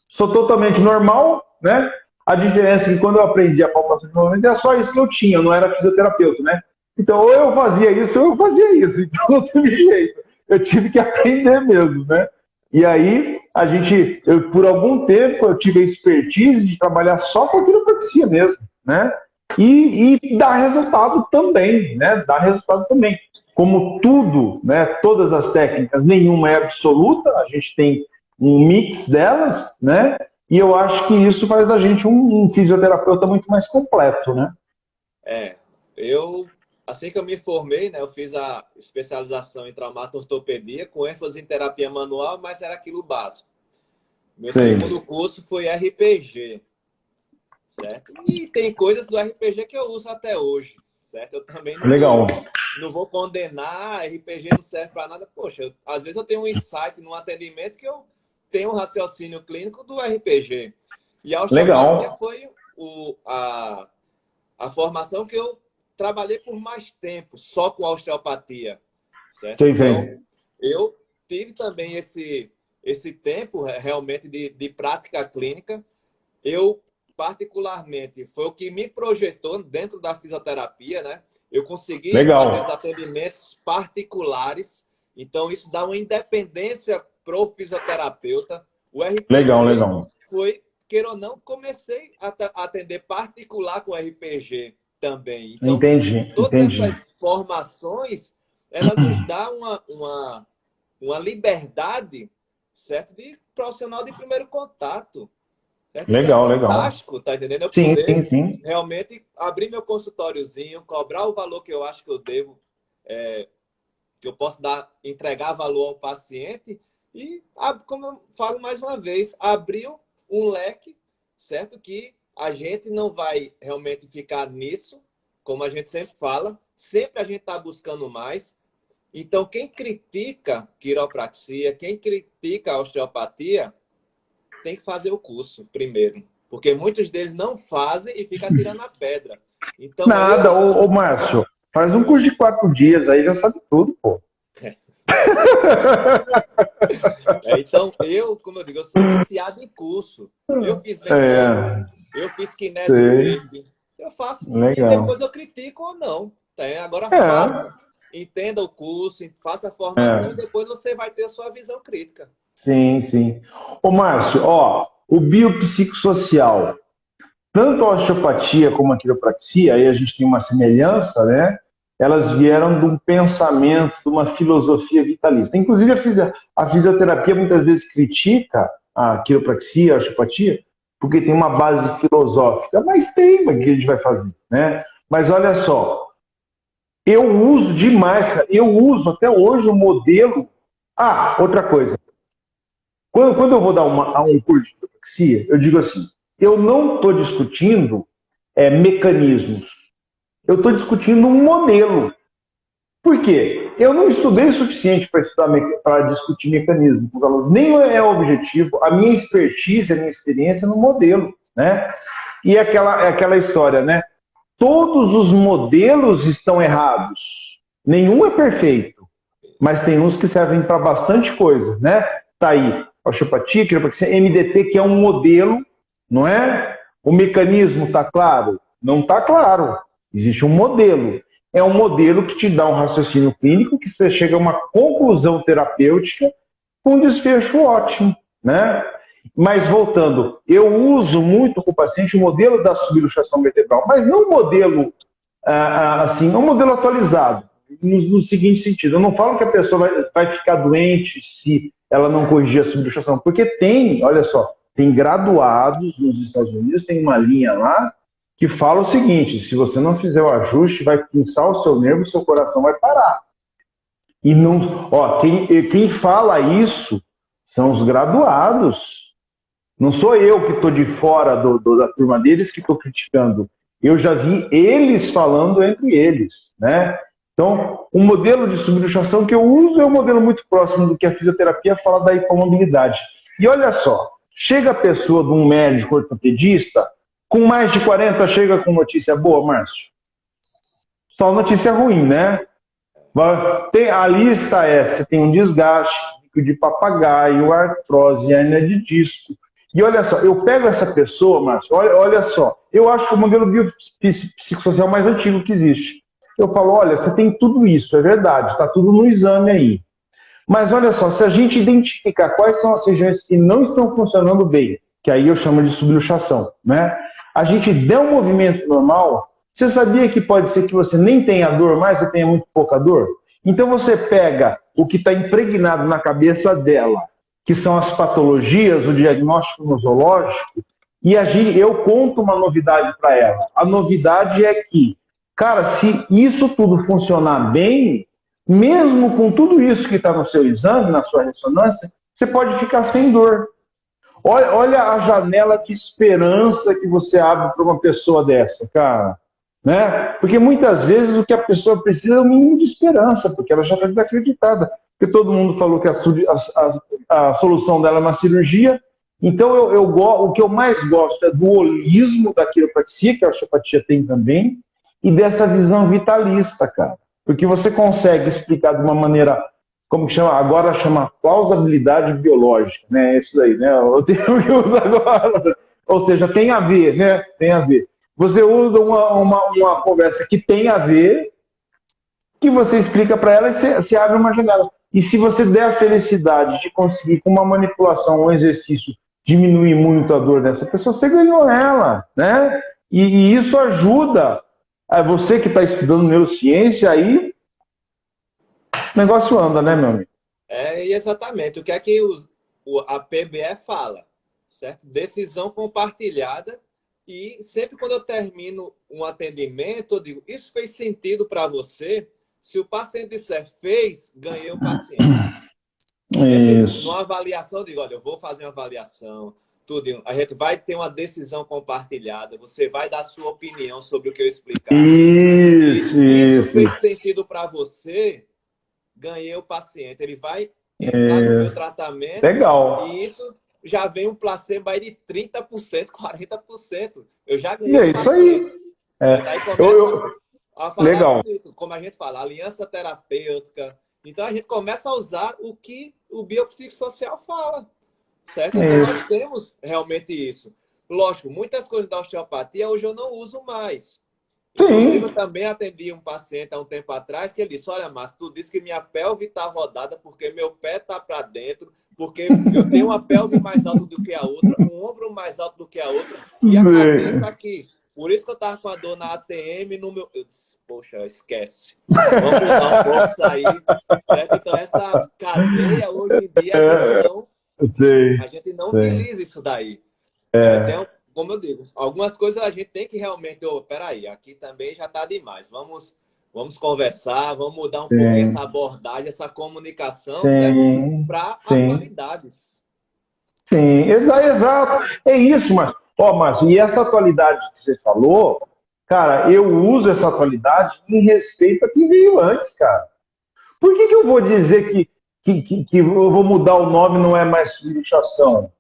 Sou totalmente normal, né? A diferença é que quando eu aprendi a palpação de movimento, era só isso que eu tinha, eu não era fisioterapeuta, né? Então, ou eu fazia isso, ou eu fazia isso. Então, não teve jeito. Eu tive que aprender mesmo, né? E aí, por algum tempo, eu tive a expertise de trabalhar só com a quiropraxia mesmo, né? E dá resultado também, né? Dá resultado também. Como tudo, né? Todas as técnicas, nenhuma é absoluta, a gente tem um mix delas, né? E eu acho que isso faz da gente um fisioterapeuta muito mais completo, né? Assim que eu me formei, né, eu fiz a especialização em traumato-ortopedia com ênfase em terapia manual, mas era aquilo básico. Meu segundo curso foi RPG, certo? E tem coisas do RPG que eu uso até hoje, certo? Eu também não vou condenar, RPG não serve para nada. Poxa, às vezes eu tenho um insight no atendimento que eu tenho um raciocínio clínico do RPG. E a osteopatia foi a formação que eu trabalhei por mais tempo, só com a osteopatia, certo? Então, eu tive também esse tempo realmente de prática clínica. Eu, particularmente, foi o que me projetou dentro da fisioterapia, né? Eu consegui fazer os atendimentos particulares, então isso dá uma independência para o fisioterapeuta. O RPG foi, queira ou não, comecei a atender particular com RPG também. Então, todas essas formações, ela nos dá uma liberdade, certo? De profissional de primeiro contato. Certo? Legal. Fantástico, tá entendendo? Eu poder realmente abrir meu consultóriozinho, cobrar o valor que eu acho que eu devo, que eu posso entregar valor ao paciente e, como eu falo mais uma vez, abriu um leque, certo? Que a gente não vai realmente ficar nisso, como a gente sempre fala, sempre a gente está buscando mais. Então, quem critica quiropraxia, quem critica a osteopatia, tem que fazer o curso primeiro, porque muitos deles não fazem e ficam tirando a pedra. Então, ô Márcio, faz um curso de 4 dias, aí já sabe tudo, pô. Então, como eu digo, eu sou viciado em curso. Eu fiz ventosa, eu fiz kinésio, eu faço. Legal. E depois eu critico ou não. Agora faça. Entenda o curso, faça a formação e depois você vai ter a sua visão crítica. Sim. Ô Márcio, o biopsicossocial, tanto a osteopatia como a quiropraxia, aí a gente tem uma semelhança, né? Elas vieram de um pensamento, de uma filosofia vitalista. Inclusive, a fisioterapia muitas vezes critica a quiropraxia, a osteopatia, porque tem uma base filosófica. Mas tem, o que a gente vai fazer, né? Mas olha só, eu uso demais, cara. Eu uso até hoje o modelo... outra coisa. Quando eu vou dar um curso de quiropraxia, eu digo assim, eu não estou discutindo mecanismos. Eu estou discutindo um modelo. Por quê? Eu não estudei o suficiente para discutir mecanismo com os alunos. Nem é o objetivo. A minha expertise, a minha experiência no modelo, né? E aquela história, né? Todos os modelos estão errados. Nenhum é perfeito. Mas tem uns que servem para bastante coisa, né? Tá aí. Osteopatia, quiropraxia, MDT, que é um modelo, não é? O mecanismo está claro? Não está claro. Existe um modelo. é um modelo que te dá um raciocínio clínico, que você chega a uma conclusão terapêutica com um desfecho ótimo, né? Mas voltando, eu uso muito com o paciente o modelo da subluxação vertebral, mas não um modelo assim, um modelo atualizado, no seguinte sentido, eu não falo que a pessoa vai ficar doente se ela não corrigir a subluxação, porque tem, olha só, tem graduados nos Estados Unidos, tem uma linha lá que fala o seguinte: se você não fizer o ajuste, vai pinçar o seu nervo, seu coração vai parar. E não, ó, quem fala isso são os graduados. Não sou eu que estou de fora da turma deles que estou criticando. Eu já vi eles falando entre eles, né? Então, o modelo de subluxação que eu uso é um modelo muito próximo do que a fisioterapia fala da hipomobilidade. E olha só, chega a pessoa de um médico ortopedista, com mais de 40, chega com notícia boa, Márcio? Só notícia ruim, né? A lista você tem um desgaste de papagaio, artrose, hernia de disco. E olha só, eu pego essa pessoa, Márcio, olha só, eu acho que o modelo biopsicossocial mais antigo que existe. Eu falo, olha, você tem tudo isso, é verdade, está tudo no exame aí. Mas olha só, se a gente identificar quais são as regiões que não estão funcionando bem, que aí eu chamo de subluxação, né? A gente der um movimento normal, você sabia que pode ser que você nem tenha dor mais, você tenha muito pouca dor? Então você pega o que está impregnado na cabeça dela, que são as patologias, o diagnóstico nosológico, e eu conto uma novidade para ela. A novidade é que, cara, se isso tudo funcionar bem, mesmo com tudo isso que está no seu exame, na sua ressonância, você pode ficar sem dor. Olha a janela de esperança que você abre para uma pessoa dessa, cara. Né? Porque muitas vezes o que a pessoa precisa é um mínimo de esperança, porque ela já está desacreditada. Porque todo mundo falou que a solução dela é uma cirurgia. Então, o que eu mais gosto é do holismo da quiropraxia, que a osteopatia tem também, e dessa visão vitalista, cara. Porque você consegue explicar de uma maneira, como que chama? Agora chama plausibilidade biológica, né? É isso aí, né? O termo que eu uso agora. Ou seja, tem a ver, né? Tem a ver. Você usa uma conversa que tem a ver, que você explica para ela e você abre uma janela. E se você der a felicidade de conseguir, com uma manipulação, um exercício, diminuir muito a dor dessa pessoa, você ganhou ela, né? E isso ajuda você que está estudando neurociência, aí o negócio anda, né, meu amigo? Exatamente. O que é que a PBE fala, certo? Decisão compartilhada. E sempre quando eu termino um atendimento, eu digo, isso fez sentido para você? Se o paciente disser fez, ganhei o paciente. Isso. Numa avaliação, eu digo, olha, eu vou fazer uma avaliação, tudo. A gente vai ter uma decisão compartilhada, você vai dar a sua opinião sobre o que eu explicar. Isso fez sentido para você, ganhei o paciente. Ele vai entrar no meu tratamento. Legal. E isso já vem um placebo aí de 30%, 40%. Eu já ganhei. É isso aí. Daí começa a falar legal. Bonito, como a gente fala, aliança terapêutica. Então a gente começa a usar o que o biopsicossocial fala. Certo? Então nós temos realmente isso. Lógico, muitas coisas da osteopatia hoje eu não uso mais. Inclusive, eu também atendi um paciente há um tempo atrás que ele disse, olha, Márcio, tu disse que minha pelve está rodada porque meu pé está para dentro, porque eu tenho uma pelve mais alta do que a outra, um ombro mais alto do que a outra e a cabeça aqui. Por isso que eu estava com a dor na ATM no meu... Eu disse, poxa, esquece. Vamos mudar um pouco isso aí. Certo? Então, essa cadeia, hoje em dia, a gente não utiliza isso daí. Então, como eu digo, algumas coisas a gente tem que realmente... peraí, aqui também já está demais. Vamos conversar, vamos mudar um pouco essa abordagem, essa comunicação para atualidades. Sim, exato. É isso, Márcio, e essa atualidade que você falou, cara, eu uso essa atualidade em respeito a quem veio antes, cara. Por que eu vou dizer que eu vou mudar o nome, não é mais subluxação?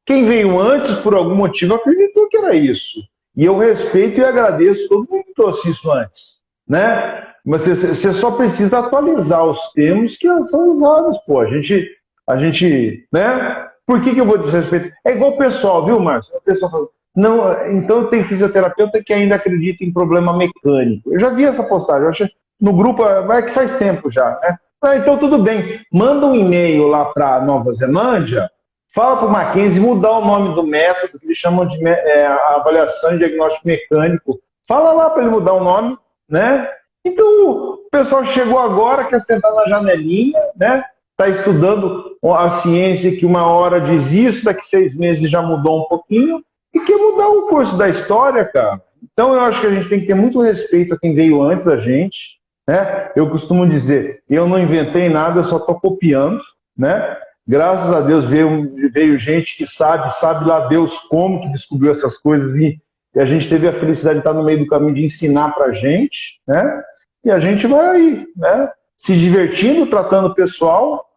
Quem veio antes, por algum motivo, acreditou que era isso. E eu respeito e agradeço todo mundo que trouxe isso antes, né? Mas você só precisa atualizar os termos que são usados, pô. A gente, né? Por que eu vou desrespeitar? É igual o pessoal, viu, Márcio? O pessoal fala, não, então tem fisioterapeuta que ainda acredita em problema mecânico. Eu já vi essa postagem, eu achei, no grupo, vai que faz tempo já, né? Então tudo bem, manda um e-mail lá para Nova Zelândia, fala para o Mackenzie mudar o nome do método, que eles chamam de avaliação e diagnóstico mecânico. Fala lá para ele mudar o nome, né? Então, o pessoal chegou agora, quer sentar na janelinha, né? Está estudando a ciência que uma hora diz isso, daqui 6 meses já mudou um pouquinho, e quer mudar o curso da história, cara. Então, eu acho que a gente tem que ter muito respeito a quem veio antes da gente, né? Eu costumo dizer, eu não inventei nada, eu só estou copiando, né? Graças a Deus veio gente que sabe lá Deus como que descobriu essas coisas e a gente teve a felicidade de estar no meio do caminho de ensinar para a gente, né? E a gente vai aí, né? Se divertindo, tratando o pessoal,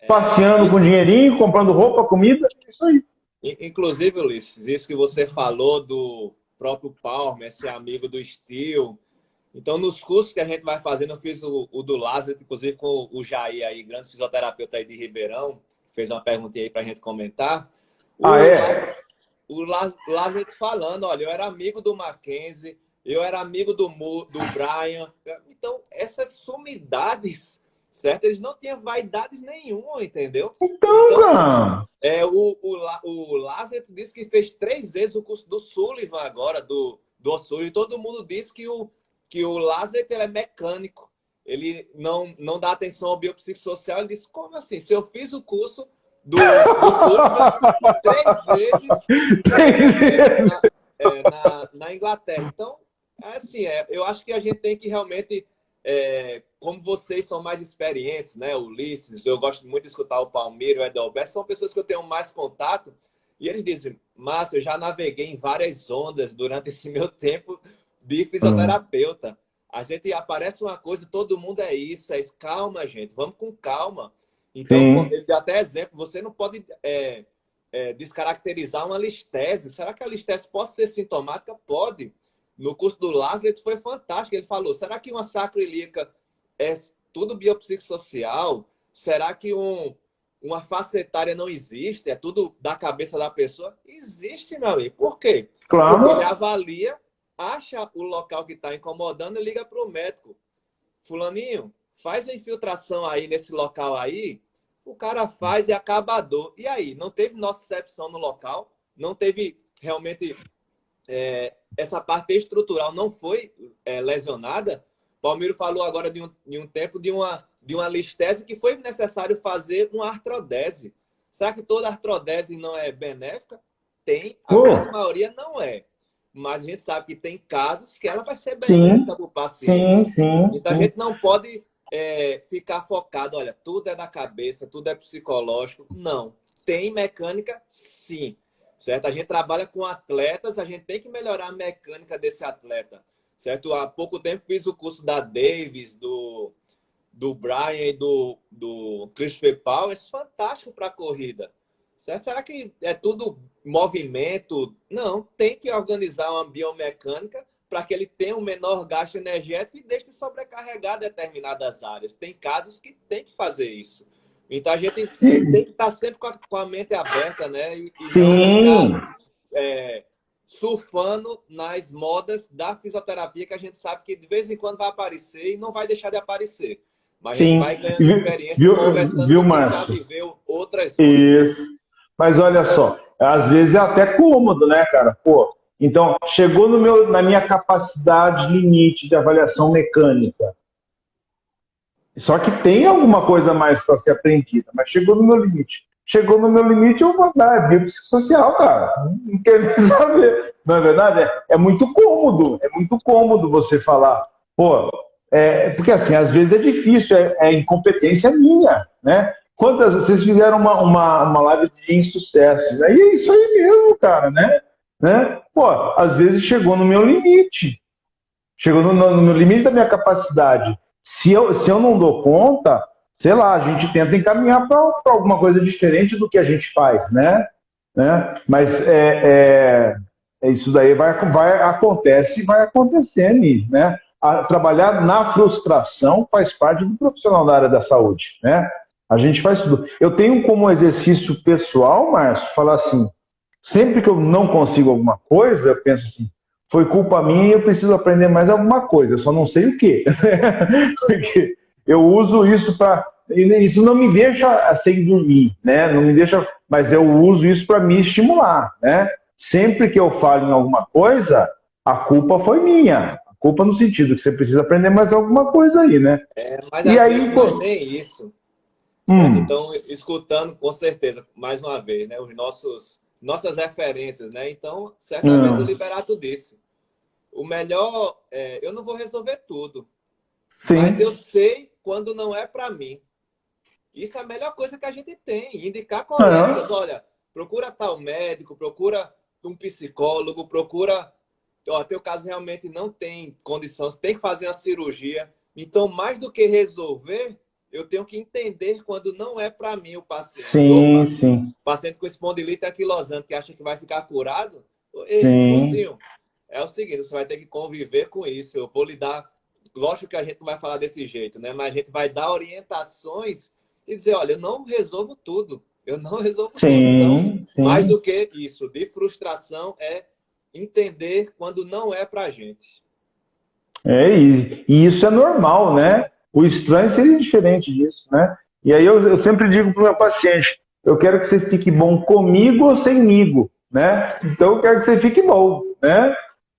passeando com dinheirinho, comprando roupa, comida, é isso aí. Inclusive, Ulisses, isso que você falou do próprio Palmer, esse amigo do Steel. Então, nos cursos que a gente vai fazendo, eu fiz o do Lázaro, inclusive com o Jair aí, grande fisioterapeuta aí de Ribeirão, fez uma perguntinha aí para a gente comentar. O Lázaro falando, olha, eu era amigo do Mackenzie, eu era amigo do Brian. Então, essas sumidades, certo? Eles não tinham vaidades nenhuma, entendeu? Então o Lázaro disse que fez 3 vezes o curso do Sullivan agora, do Sullivan, e todo mundo disse que o Lázaro ele é mecânico. Ele não dá atenção ao biopsicossocial. Ele disse, como assim? Se eu fiz o curso do Sullivan 3 vezes na Inglaterra. Então, assim, eu acho que a gente tem que realmente, como vocês são mais experientes, né? O Ulisses, eu gosto muito de escutar o Palmiro, o Edelberto, são pessoas que eu tenho mais contato, e eles dizem, Márcio, eu já naveguei em várias ondas durante esse meu tempo de fisioterapeuta. A gente aparece uma coisa, todo mundo é isso, calma, gente, vamos com calma. Então, ele deu até exemplo, você não pode descaracterizar uma listese. Será que a listese pode ser sintomática? Pode. No curso do Lázaro foi fantástico. Ele falou, será que uma sacroiliaca é tudo biopsicossocial? Será que uma facetária não existe? É tudo da cabeça da pessoa? Existe, meu amigo. Por quê? Claro. Porque ele avalia, acha o local que está incomodando e liga para o médico. Fulaninho, faz a infiltração aí nesse local aí. O cara faz e acaba a dor. E aí? Não teve nocicepção no local? Não teve realmente... essa parte estrutural não foi lesionada? Palmiro falou agora de um tempo de uma listese que foi necessário fazer uma artrodese. Será que toda artrodese não é benéfica? Tem, a grande maioria não é. Mas a gente sabe que tem casos que ela vai ser benéfica para o paciente. Então a gente não pode ficar focado, olha, tudo é da cabeça, tudo é psicológico. Não. Tem mecânica, sim. Certo? A gente trabalha com atletas, a gente tem que melhorar a mecânica desse atleta. Certo? Há pouco tempo fiz o curso da Davis, do Brian e do Christopher Powers, fantástico para a corrida. Certo? Será que é tudo movimento? Não, tem que organizar uma biomecânica para que ele tenha um menor gasto energético e deixe de sobrecarregar determinadas áreas. Tem casos que tem que fazer isso. Então, a gente tem que estar sempre com a mente aberta, né? E não ficar, surfando nas modas da fisioterapia, que a gente sabe que de vez em quando vai aparecer e não vai deixar de aparecer. Mas a gente vai ganhando experiência conversando com quem já viveu outras coisas. Isso. Mas olha só, às vezes é até cômodo, né, cara? Pô, então, chegou na minha capacidade limite de avaliação mecânica. Só que tem alguma coisa mais para ser aprendida, mas chegou no meu limite. Chegou no meu limite, eu vou dar. É biopsicossocial, cara. Não quero nem saber. Não é verdade? É muito cômodo você falar. Pô, porque assim, às vezes é difícil, é incompetência minha, né? Quantas vocês fizeram uma live de insucessos? Aí é isso aí mesmo, cara, né? Pô, às vezes chegou no meu limite. Chegou no limite da minha capacidade. Se eu não dou conta, sei lá, a gente tenta encaminhar para alguma coisa diferente do que a gente faz, né? Mas isso daí acontece e vai acontecendo, né? Trabalhar na frustração faz parte do profissional da área da saúde, né? A gente faz tudo. Eu tenho como exercício pessoal, Márcio, falar assim, Sempre que eu não consigo alguma coisa, eu penso assim, foi culpa minha e eu preciso aprender mais alguma coisa, eu só não sei o quê. Porque eu uso isso para... Isso não me deixa sem dormir, né? Não me deixa... Mas eu uso isso para me estimular, né? Sempre que eu falo em alguma coisa, a culpa foi minha. A culpa no sentido que você precisa aprender mais alguma coisa aí, né? Mas E às aí, vezes não é nem isso, certo? Então, escutando com certeza, mais uma vez, né? Nossas referências, né? Então, certamente o Liberato disse. O melhor, eu não vou resolver tudo, sim. Mas eu sei quando não é para mim. Isso é a melhor coisa que a gente tem. Indicar colegas, olha, procura tal médico, procura um psicólogo, procura... Ó, teu caso realmente não tem condição, você tem que fazer uma cirurgia. Então, mais do que resolver, eu tenho que entender quando não é para mim o paciente. Sim, sim. Paciente com espondilite anquilosante que acha que vai ficar curado. Sim. Mocinho, é o seguinte, você vai ter que conviver com isso. Eu vou lhe dar... Lógico que a gente não vai falar desse jeito, né? Mas a gente vai dar orientações e dizer, olha, eu não resolvo tudo. Eu não resolvo tudo. Então, mais do que isso, de frustração é entender quando não é pra gente. E isso é normal, né? O estranho seria diferente disso, né? E aí eu sempre digo para o meu paciente, eu quero que você fique bom comigo ou semigo, né? Então eu quero que você fique bom, né?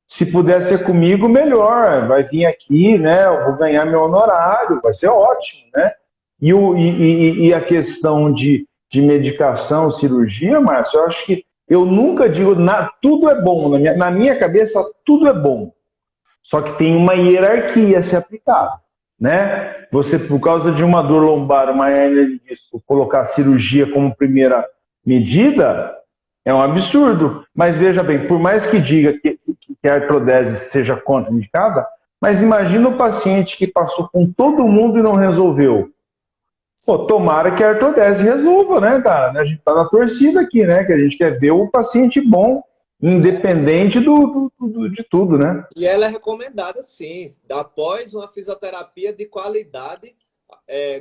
Se puder ser comigo, melhor. Vai vir aqui, né? Eu vou ganhar meu honorário, vai ser ótimo, né? E a questão de medicação, cirurgia, Márcio, eu acho que eu nunca digo, tudo é bom. Na minha cabeça, tudo é bom. Só que tem uma hierarquia a ser aplicada, né? Você, por causa de uma dor lombar, uma hernia de disco, colocar a cirurgia como primeira medida, é um absurdo. Mas veja bem, por mais que diga que a artrodese seja contraindicada, mas imagina o paciente que passou com todo mundo e não resolveu. Pô, tomara que a artrodese resolva, né, cara? A gente tá na torcida aqui, né? Que a gente quer ver o paciente bom, independente de tudo, né? E ela é recomendada, sim, após uma fisioterapia de qualidade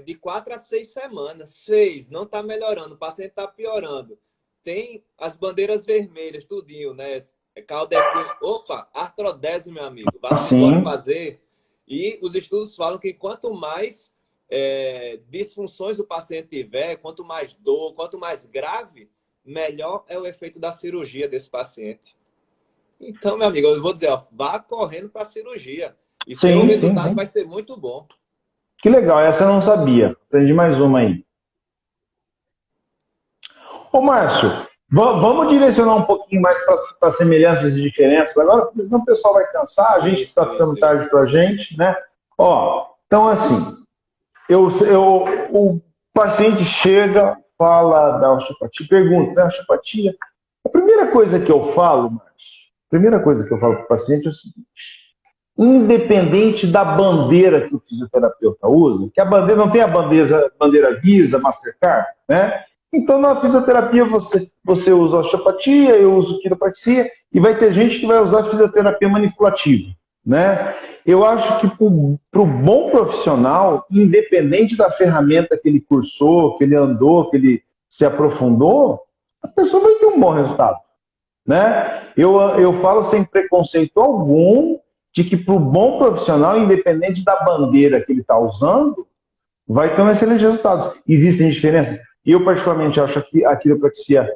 de 4 a 6 semanas. 6, não está melhorando, o paciente está piorando. Tem as bandeiras vermelhas, tudinho, né? Caldequina. Opa, artrodese, meu amigo. Vai fazer. E os estudos falam que quanto mais disfunções o paciente tiver, quanto mais dor, quanto mais grave, melhor é o efeito da cirurgia desse paciente. Então, meu amigo, eu vou dizer, ó, vá correndo para a cirurgia. E seu resultado vai ser muito bom. Que legal, essa eu não sabia. Aprendi mais uma aí. Ô, Márcio, vamos direcionar um pouquinho mais para semelhanças e diferenças agora, porque senão o pessoal vai cansar, a gente está ficando tarde para a gente, né? Ó, então, assim, o paciente chega, fala da osteopatia, pergunta, né, osteopatia. A primeira coisa que eu falo, Márcio, para o paciente é o seguinte: independente da bandeira que o fisioterapeuta usa, que a bandeira não tem a bandeira Visa, Mastercard, né? Então, na fisioterapia, você usa osteopatia, eu uso quiropraxia, e vai ter gente que vai usar fisioterapia manipulativa, né? Eu acho que para o bom profissional, independente da ferramenta que ele cursou, que ele andou, que ele se aprofundou, a pessoa vai ter um bom resultado, né? Eu falo sem preconceito algum de que para o bom profissional, independente da bandeira que ele está usando, vai ter um excelente resultado. Existem diferenças? Eu, particularmente, acho que a quiropraxia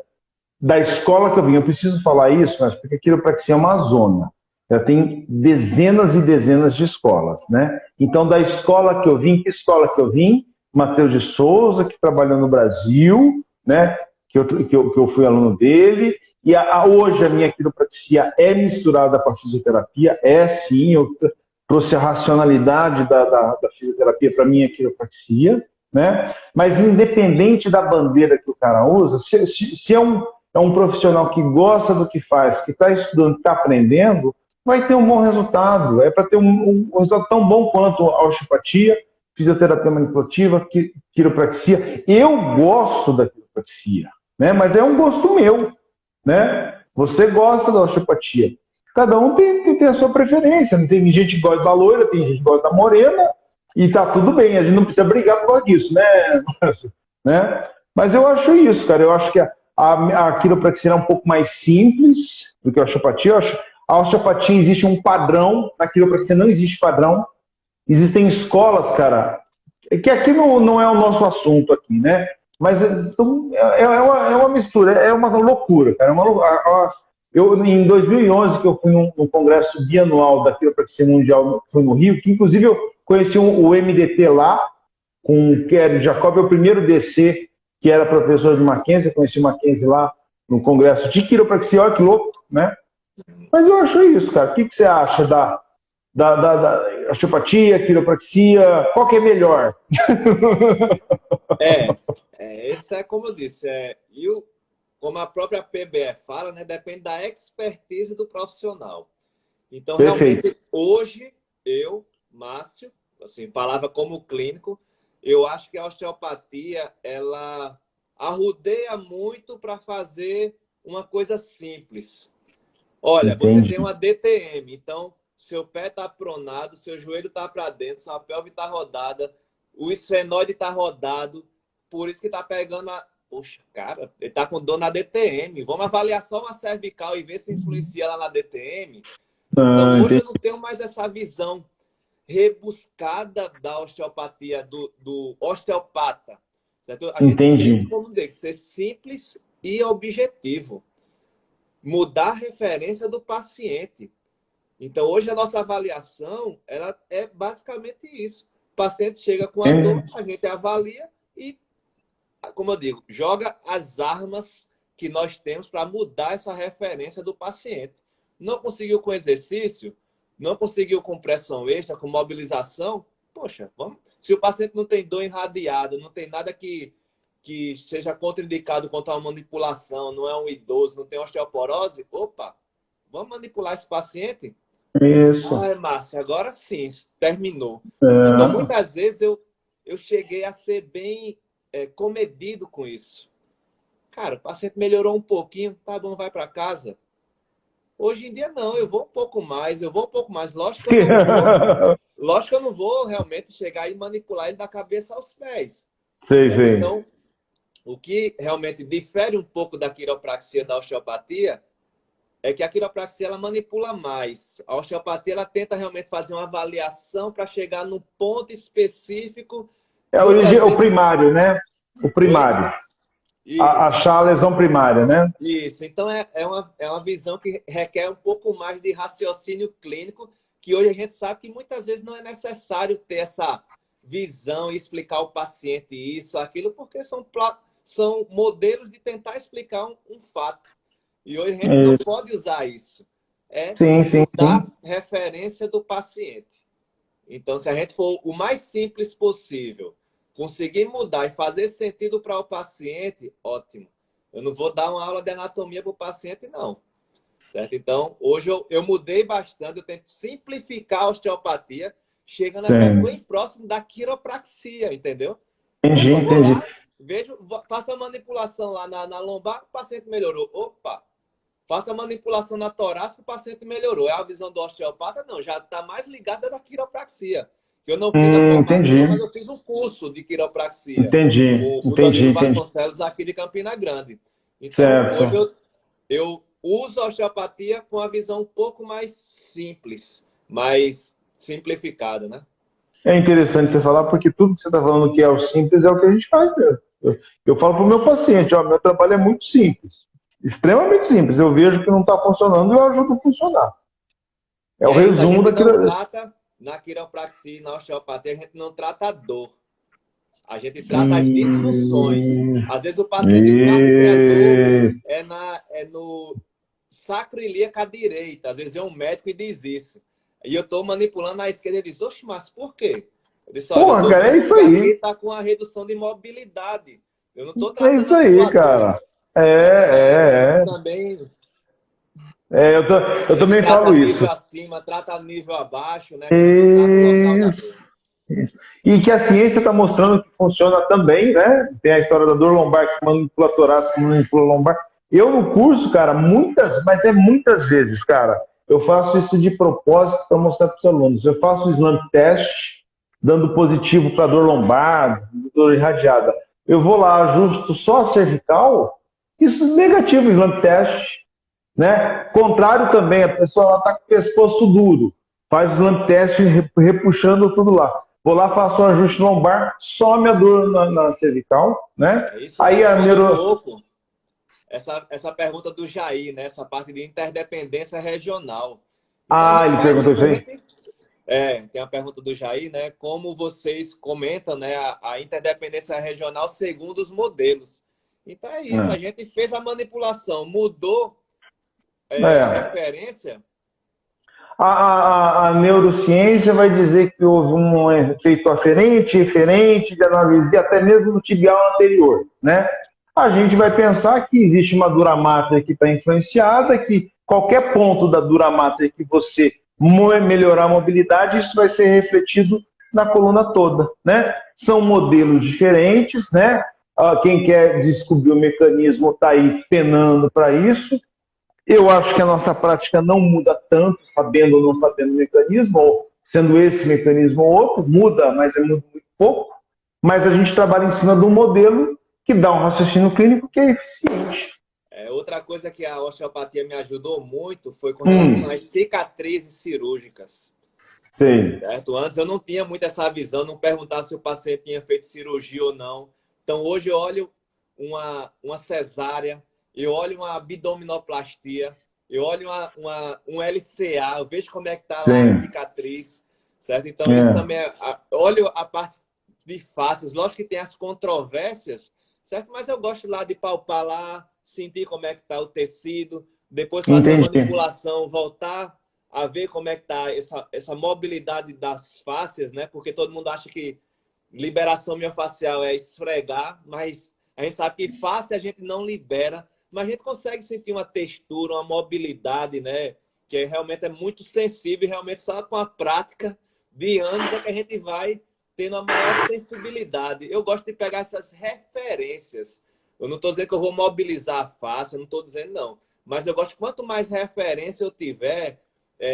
da escola que eu vim, eu preciso falar isso, mas porque a quiropraxia é uma zona. Já tem dezenas e dezenas de escolas, né? Então, da escola que eu vim, que escola que eu vim? Matheus de Souza, que trabalhou no Brasil, né? Que eu fui aluno dele. E hoje a minha quiropraxia é misturada com a fisioterapia, sim, eu trouxe a racionalidade da fisioterapia para a minha quiropraxia, né? Mas independente da bandeira que o cara usa, se é um profissional que gosta do que faz, que está estudando, que está aprendendo, vai ter um bom resultado. É para ter um resultado tão bom quanto a osteopatia, fisioterapia manipulativa, quiropraxia. Eu gosto da quiropraxia, né? Mas é um gosto meu, né? Você gosta da osteopatia. Cada um tem a sua preferência. Tem gente que gosta da loira, tem gente que gosta da morena, e tá tudo bem. A gente não precisa brigar por causa disso, né? Mas eu acho isso, cara. Eu acho que a quiropraxia é um pouco mais simples do que a osteopatia. A osteopatia existe um padrão, na quiropraxia não existe padrão. Existem escolas, cara, que aqui não é o nosso assunto aqui, né? Mas é uma mistura, é uma loucura, cara. Em 2011, que eu fui no congresso bianual da quiropraxia mundial, fui no Rio, que inclusive eu conheci o MDT lá, com o Kerry Jacob, é o primeiro DC que era professor de Mackenzie. Eu conheci o Mackenzie lá no congresso de quiropraxia. Olha que louco, né? Mas eu acho isso, cara. O que você acha da osteopatia, quiropraxia? Qual que é melhor? Esse é como eu disse. Como a própria PBE fala, né, depende da expertise do profissional. Então, Perfeito. realmente, hoje, Márcio, assim, falava como clínico, eu acho que a osteopatia, ela arrodeia muito para fazer uma coisa simples. Olha, Entendi. Você tem uma DTM, então seu pé está pronado, seu joelho está para dentro, sua pelve está rodada, o esfenoide está rodado, por isso que está pegando a... Poxa, cara, ele está com dor na DTM. Vamos avaliar só uma cervical e ver se influencia lá na DTM. Então, hoje eu não tenho mais essa visão rebuscada da osteopatia, do osteopata. Certo? A Entendi. gente tem que ser simples e objetivo. Mudar a referência do paciente. Então, hoje a nossa avaliação ela é basicamente isso. O paciente chega com a dor, a gente avalia e, como eu digo, joga as armas que nós temos para mudar essa referência do paciente. Não conseguiu com exercício, não conseguiu com pressão extra, com mobilização, poxa, vamos. Se o paciente não tem dor irradiada, não tem nada que seja contraindicado contra uma manipulação, não é um idoso, não tem osteoporose, opa, vamos manipular esse paciente? Isso. Ai, Márcio, agora sim, terminou. Então, muitas vezes eu cheguei a ser bem comedido com isso. Cara, o paciente melhorou um pouquinho, tá bom, vai para casa. Hoje em dia, não, eu vou um pouco mais. Lógico que eu não vou realmente chegar e manipular ele da cabeça aos pés. Sei. Então, o que realmente difere um pouco da quiropraxia da osteopatia é que a quiropraxia ela manipula mais. A osteopatia ela tenta realmente fazer uma avaliação para chegar num ponto específico. É o primário, né? O primário. Achar a lesão primária, né? Isso. Então, é uma visão que requer um pouco mais de raciocínio clínico, que hoje a gente sabe que muitas vezes não é necessário ter essa visão e explicar ao paciente isso, aquilo, porque são modelos de tentar explicar um fato. E hoje a gente não pode usar isso. Dar referência do paciente. Então, se a gente for o mais simples possível, conseguir mudar e fazer sentido para o paciente, ótimo. Eu não vou dar uma aula de anatomia para o paciente, não. Certo? Então, hoje eu mudei bastante, eu tento simplificar a osteopatia, chegando até bem próximo da quiropraxia, entendeu? Entendi. Faça a manipulação lá na lombar, o paciente melhorou. Opa! Faça a manipulação na torácica, o paciente melhorou. É a visão do osteopata? Não, já está mais ligada da quiropraxia. Eu não fiz a formação, mas eu fiz um curso de quiropraxia. Entendi. O Danilo Vasconcelos aqui de Campina Grande. Então, hoje eu uso a osteopatia com a visão um pouco mais simples, mais simplificada, né? É interessante você falar, porque tudo que você está falando que é o simples é o que a gente faz mesmo. Eu falo para o meu paciente, meu trabalho é muito simples. Extremamente simples. Eu vejo que não está funcionando e eu ajudo a funcionar. É o resumo daquilo. Na quiropraxia e na osteopatia, a gente não trata a dor. A gente trata as disfunções. Às vezes o paciente diz que a dor é no sacroiliaca direita. Às vezes é um médico e diz isso. E eu estou manipulando a esquerda e ele diz, oxe, mas por quê? Eu disse, olha, cara, é isso aí. Está com a redução de mobilidade. Eu não estou tratando. É isso aí, cara. Também... eu também falo isso. Nível acima, trata nível abaixo, né? Isso. E que a ciência está mostrando que funciona também, né? Tem a história da dor lombar, que manipula torácica, manipula lombar. Eu no curso, cara, muitas vezes, cara, eu faço isso de propósito para mostrar para os alunos. Eu faço o slam test, dando positivo para dor lombar, dor irradiada. Eu vou lá, ajusto só a cervical, Isso é negativo, slam test, né? Contrário também, a pessoa está com o pescoço duro, faz o slam test repuxando tudo lá. Vou lá, faço um ajuste lombar, some a dor na cervical, né? Isso Aí a responde um neuro... pouco essa pergunta do Jair, né? Essa parte de interdependência regional. Então, a Ah, gente ele faz perguntou isso, isso aí? tem a pergunta do Jair, né? Como vocês comentam, né? A interdependência regional segundo os modelos. Então é isso, a gente fez a manipulação, mudou a É. referência. A neurociência vai dizer que houve um efeito aferente, eferente, de analisia, até mesmo no tibial anterior, né? A gente vai pensar que existe uma dura mátria que está influenciada, que qualquer ponto da dura mátria que você melhorar a mobilidade, isso vai ser refletido na coluna toda, né? São modelos diferentes, né? Quem quer descobrir o mecanismo está aí penando para isso. Eu acho que a nossa prática não muda tanto, sabendo ou não sabendo o mecanismo, ou sendo esse mecanismo ou outro, muda, mas é muito pouco. Mas a gente trabalha em cima de um modelo que dá um raciocínio clínico que é eficiente. Outra coisa que a osteopatia me ajudou muito foi com relação às cicatrizes cirúrgicas. Sei. Certo? Antes eu não tinha muito essa visão, não perguntava se o paciente tinha feito cirurgia ou não. Então hoje eu olho uma cesárea, eu olho uma abdominoplastia, eu olho um LCA, eu vejo como é que está lá a cicatriz, certo? Então isso também olho a parte de faces, lógico que tem as controvérsias, certo? Mas eu gosto lá de palpar lá, sentir como é que está o tecido, depois fazer a manipulação, voltar a ver como é que está essa mobilidade das fáscias, né? Porque todo mundo acha que liberação miofascial é esfregar, mas a gente sabe que face a gente não libera, mas a gente consegue sentir uma textura, uma mobilidade, né? Que realmente é muito sensível e realmente só com a prática de anos é que a gente vai tendo a maior sensibilidade. Eu gosto de pegar essas referências. Eu não estou dizendo que eu vou mobilizar a face, eu não estou dizendo não. Mas eu gosto, quanto mais referência eu tiver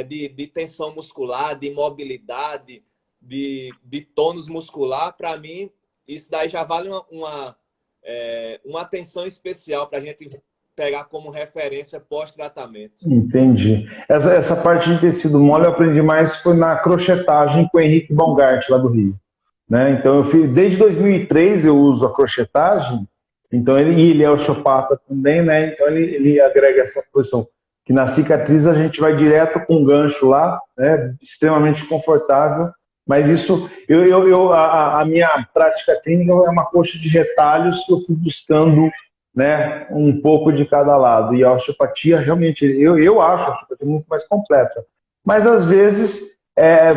de tensão muscular, de mobilidade, de tônus muscular, para mim, isso daí já vale uma atenção especial para a gente pegar como referência pós-tratamento. Entendi. Essa parte de tecido mole eu aprendi mais foi na crochetagem com o Henrique Baumgart, lá do Rio. Né? Então, eu fiz, desde 2003 eu uso a crochetagem, então ele é osteopata também, né? Então ele agrega essa posição, que na cicatriz a gente vai direto com um gancho lá, né? Extremamente confortável, mas isso, a minha prática clínica é uma coxa de retalhos que eu fui buscando, né, um pouco de cada lado, e a osteopatia realmente, eu acho a osteopatia muito mais completa, mas às vezes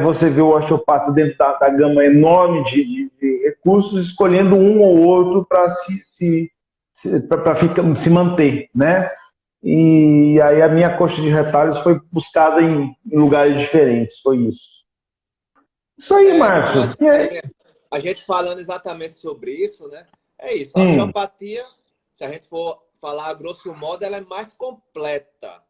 você vê o osteopata dentro da gama enorme de recursos, escolhendo um ou outro para se manter, né? E aí a minha coxa de retalhos foi buscada em lugares diferentes, foi isso. Isso aí, Márcio. A gente falando exatamente sobre isso, né? É isso. A osteopatia, se a gente for falar a grosso modo, ela é mais completa.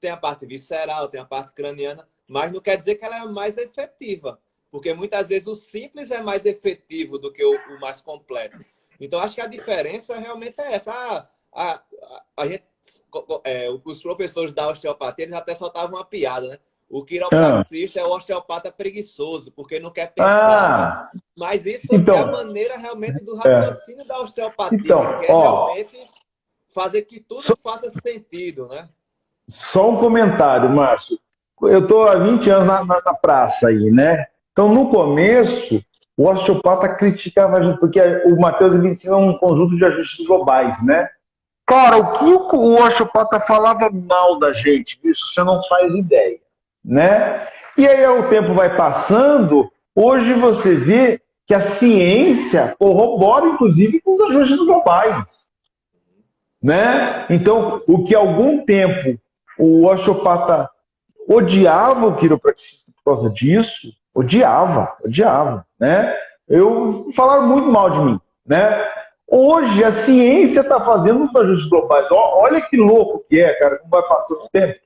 Tem a parte visceral, tem a parte craniana, mas não quer dizer que ela é mais efetiva, porque muitas vezes o simples é mais efetivo do que o mais completo. Então, acho que a diferença realmente é essa. A gente, os professores da osteopatia, eles até soltavam uma piada, né? O quiropraxista é o osteopata preguiçoso, porque não quer pensar. Né? Mas isso é a maneira realmente do raciocínio da osteopatia, que é realmente fazer que tudo faça sentido, né? Só um comentário, Márcio. Eu estou há 20 anos na praça aí, né? Então, no começo, o osteopata criticava a gente, porque o Matheus ele ensina um conjunto de ajustes globais, né? Cara, o que o osteopata falava mal da gente, isso você não faz ideia, né? E aí o tempo vai passando, hoje você vê que a ciência corrobora, inclusive, com os ajustes globais, né? Então, o que há algum tempo o osteopata odiava o quiropraxista por causa disso, odiava, né? Falaram muito mal de mim, né? Hoje a ciência está fazendo os ajustes globais. Olha que louco que é, cara, como vai passando o tempo,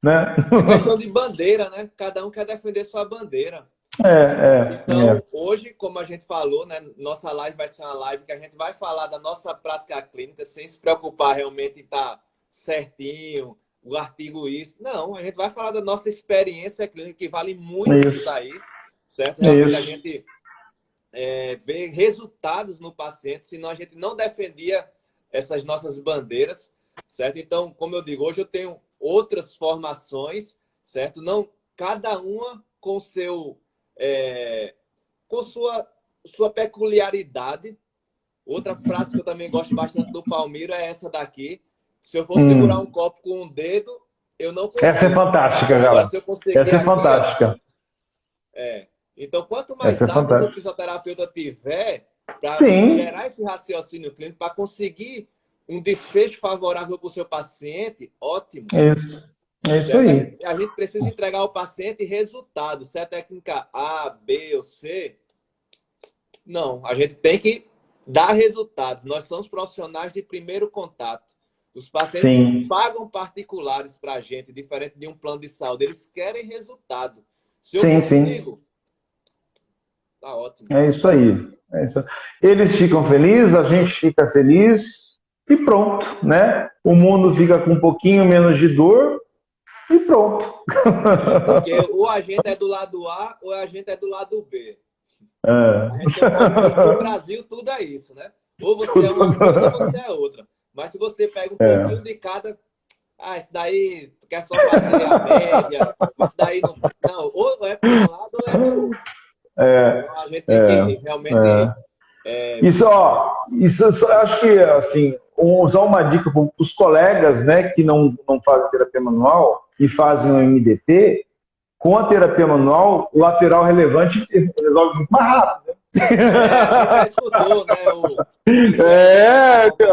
né? É questão de bandeira, né? Cada um quer defender sua bandeira. Então, hoje, como a gente falou, né, nossa live vai ser uma live que a gente vai falar da nossa prática clínica sem se preocupar realmente em estar certinho, o artigo isso. Não, a gente vai falar da nossa experiência clínica, que vale muito isso daí, certo? Realmente a gente vê resultados no paciente, senão a gente não defendia essas nossas bandeiras, certo? Então, como eu digo, hoje eu tenho outras formações, certo? Não, cada uma com seu... com sua peculiaridade. Outra frase que eu também gosto bastante do Palmiro é essa daqui. Se eu for segurar um copo com um dedo, eu não consigo. Essa é fantástica, Agora, galera. se eu conseguir Essa é aqui, fantástica. Então, quanto mais Essa é hábil o fantástica. fisioterapeuta tiver para Sim. gerar esse raciocínio clínico, para conseguir um desfecho favorável para o seu paciente, ótimo. É isso aí. A gente precisa entregar ao paciente resultado. Se é técnica A, B ou C, não. A gente tem que dar resultados. Nós somos profissionais de primeiro contato. Os pacientes pagam particulares para a gente, diferente de um plano de saúde. Eles querem resultado. Se eu consigo, tá ótimo. É isso aí. Eles ficam felizes, a gente fica feliz e pronto, né? O mundo fica com um pouquinho menos de dor e pronto. Porque ou a gente é do lado A ou a gente é do lado B. A gente no Brasil tudo é isso, né? Ou você é uma coisa ou você é outra. Mas se você pega um pouquinho de cada... esse daí quer só fazer a média, esse daí não, ou é para um lado ou é para o outro. Então, a gente tem que realmente... Isso, acho que, assim, usar uma dica para os colegas, né, que não fazem terapia manual e fazem o MDT, com a terapia manual, o lateral relevante resolve muito mais rápido. Já escutou,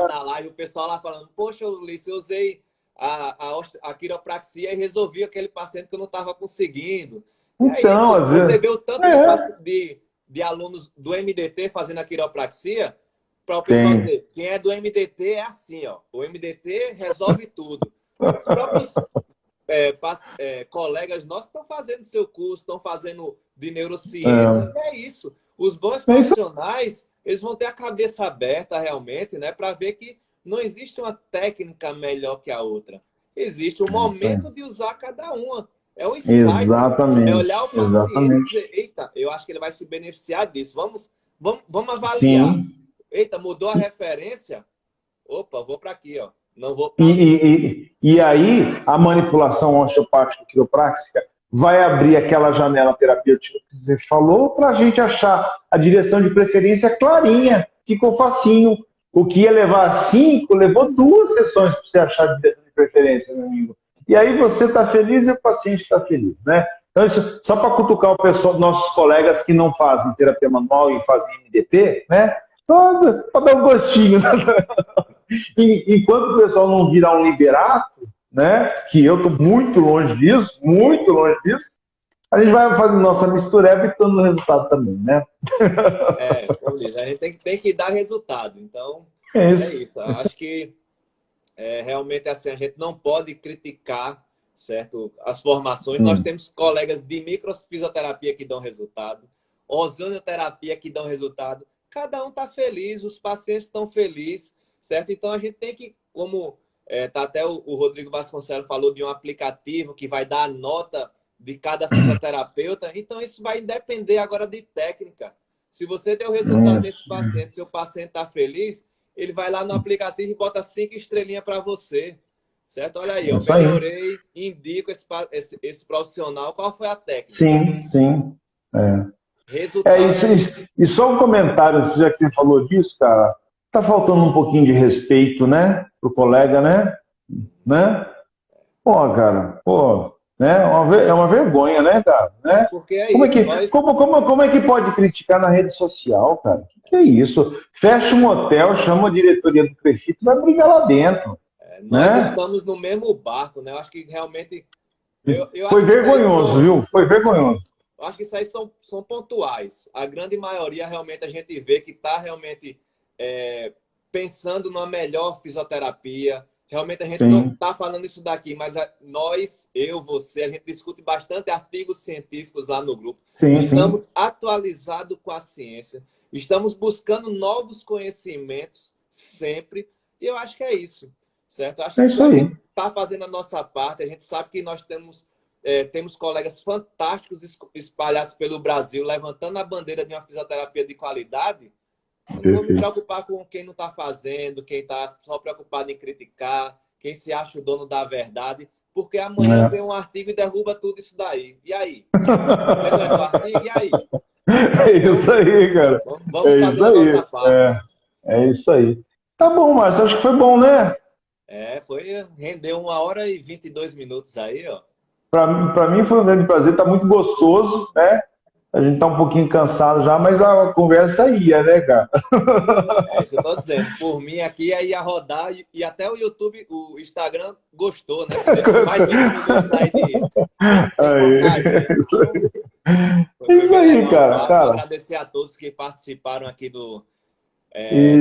na live, o pessoal lá falando, poxa, Ulisses, eu usei a quiropraxia e resolvi aquele paciente que eu não estava conseguindo. Então, às vezes... Você vê o tanto de alunos do MDT fazendo a quiropraxia, para o pessoal dizer, quem é do MDT é assim, ó. O MDT resolve tudo. Os próprios colegas nossos estão fazendo seu curso, estão fazendo de neurociência. É isso. Os bons profissionais, eles vão ter a cabeça aberta realmente, né, para ver que não existe uma técnica melhor que a outra. Existe um momento de usar cada uma. É um insight. Exatamente. É olhar o paciente e dizer, eita, eu acho que ele vai se beneficiar disso. Vamos avaliar. Sim. Eita, mudou a referência? Opa, vou para aqui, ó. Não vou pra... e aí, a manipulação osteopática quiropráxica vai abrir aquela janela terapêutica que você falou para a gente achar a direção de preferência clarinha. Ficou facinho. O que ia levar 5, levou 2 sessões para você achar a direção de preferência, meu amigo. E aí você está feliz e o paciente está feliz, né? Então, isso, só para cutucar o pessoal, nossos colegas que não fazem terapia manual e fazem MDT, né? Só para dar um gostinho. Né? Enquanto o pessoal não virar um liberato, né? Que eu estou muito longe disso, a gente vai fazendo nossa mistureba e dando resultado também, né? A gente tem que dar resultado. Então, isso. Acho que realmente assim, a gente não pode criticar, certo, as formações. Nós temos colegas de microfisioterapia que dão resultado, ozonioterapia que dão resultado. Cada um está feliz, os pacientes estão felizes, certo? Então a gente tem que, como até o Rodrigo Vasconcelos falou de um aplicativo que vai dar a nota de cada fisioterapeuta. Então isso vai depender agora de técnica. Se você deu resultado nesse paciente, seu paciente está feliz, ele vai lá no aplicativo e bota 5 estrelinhas para você. Certo? Olha aí, eu melhorei, indico esse profissional. Qual foi a técnica? Sim. Resultado. E só um comentário, já que você falou disso, cara, tá faltando um pouquinho de respeito, né? Pro colega, né? Pô, cara, né? É uma vergonha, né, cara? Né? Porque como é que pode criticar na rede social, cara? Que é isso? Fecha um hotel, chama a diretoria do prefeito e vai brigar lá dentro. Nós estamos no mesmo barco, né? Eu acho que realmente... Foi vergonhoso, viu? Foi vergonhoso. Eu acho que isso aí são pontuais. A grande maioria, realmente, a gente vê que está realmente pensando numa melhor fisioterapia, Realmente a gente não Sim, está falando isso daqui, mas nós, eu, você, a gente discute bastante artigos científicos lá no grupo. sim, sim. Estamos atualizados com a ciência, estamos buscando novos conhecimentos sempre, e eu acho que é isso, certo? Eu acho É que isso só a aí. gente está fazendo a nossa parte, a gente sabe que nós temos colegas fantásticos espalhados pelo Brasil, levantando a bandeira de uma fisioterapia de qualidade. Eu não vou me Perfeito. preocupar com quem não está fazendo, quem está só preocupado em criticar, quem se acha o dono da verdade, porque amanhã vem É. um artigo e derruba tudo isso daí. E aí? Você não é do artigo? E aí? É isso Então, aí, cara. vamos É isso fazer a nossa aí. parte. É isso aí. Tá bom, Márcio. Acho que foi bom, né? Rendeu 1h22 aí, ó. Para mim foi um grande prazer. Tá muito gostoso, né? A gente tá um pouquinho cansado já, mas a conversa ia, né, cara? É isso que eu tô dizendo. Por mim aqui ia rodar e até o YouTube, o Instagram gostou, né? Deixou mais gente no gosto aí sem cortar a Aí. gente. Então, É foi isso bem aí, legal. cara. Vou Cara, agradecer a todos que participaram aqui da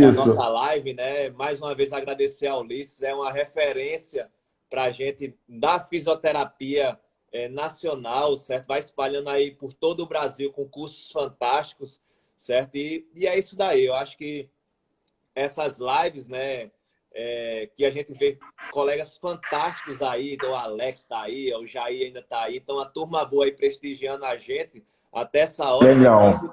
isso. nossa live, né? Mais uma vez agradecer ao Ulisses, é uma referência para a gente da fisioterapia nacional, certo? Vai espalhando aí por todo o Brasil com cursos fantásticos, certo? E é isso daí. Eu acho que essas lives, né? Que a gente vê colegas fantásticos aí, então o Alex está aí, o Jair ainda está aí, então a turma boa aí prestigiando a gente até essa hora, né? Legal. 15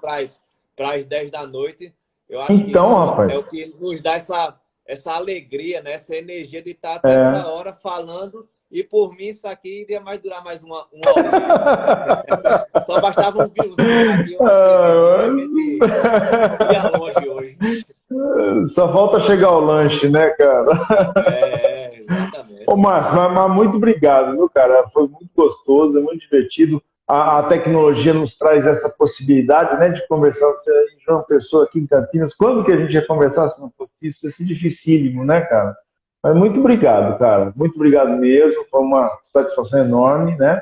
para as 10 da noite. Eu acho que Então, isso é rapaz, o que nos dá essa alegria, né? Essa energia de estar até essa é. hora falando. E por mim, isso aqui iria mais durar mais uma horinha. Só bastava um vinhozinho aqui, uma cervejinha, a gente ia longe hoje. Só falta chegar ao lanche, né, cara? Ô, Exatamente. Márcio, mas muito obrigado, viu, cara? Foi muito gostoso, é muito divertido. A tecnologia nos traz essa possibilidade, né, de conversar. Você aí, João Pessoa, aqui em Campinas. Quando que a gente ia conversar se não fosse isso? Ia ser dificílimo, né, cara? Mas muito obrigado, cara. Muito obrigado mesmo. Foi uma satisfação enorme, né?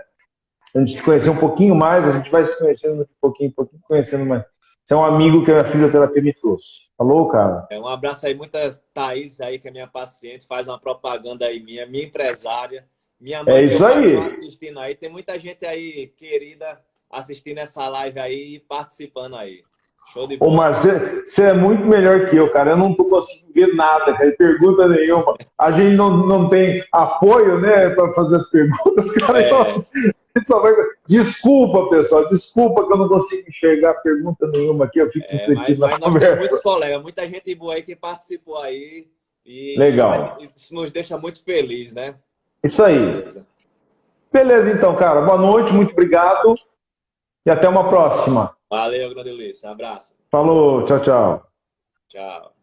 A gente se conhecer um pouquinho mais, a gente vai se conhecendo de pouquinho em pouquinho, conhecendo mais. Você é um amigo que a minha fisioterapia me trouxe. Falou, cara? Um abraço aí, muitas Thaís aí, que é minha paciente, faz uma propaganda aí minha empresária, minha É mãe e meu isso pai aí. estão assistindo aí. Tem muita gente aí querida assistindo essa live aí e participando aí. Show de Ô, bola. Márcio, você é muito melhor que eu, cara. Eu não tô conseguindo ver nada, cara. Pergunta nenhuma. A gente não tem apoio, né, para fazer as perguntas, cara. Então, É, assim, a gente só vai... Desculpa, pessoal. Desculpa que eu não consigo enxergar pergunta nenhuma aqui. Eu fico mas, entretido na mas nós temos muitos conversa. colegas, muita gente boa aí que participou aí e Legal. isso nos deixa muito feliz, né? Isso aí. Beleza. Beleza, então, cara. Boa noite, muito obrigado e até uma próxima. Valeu, grande Luiz. Abraço. Falou, tchau, tchau. Tchau.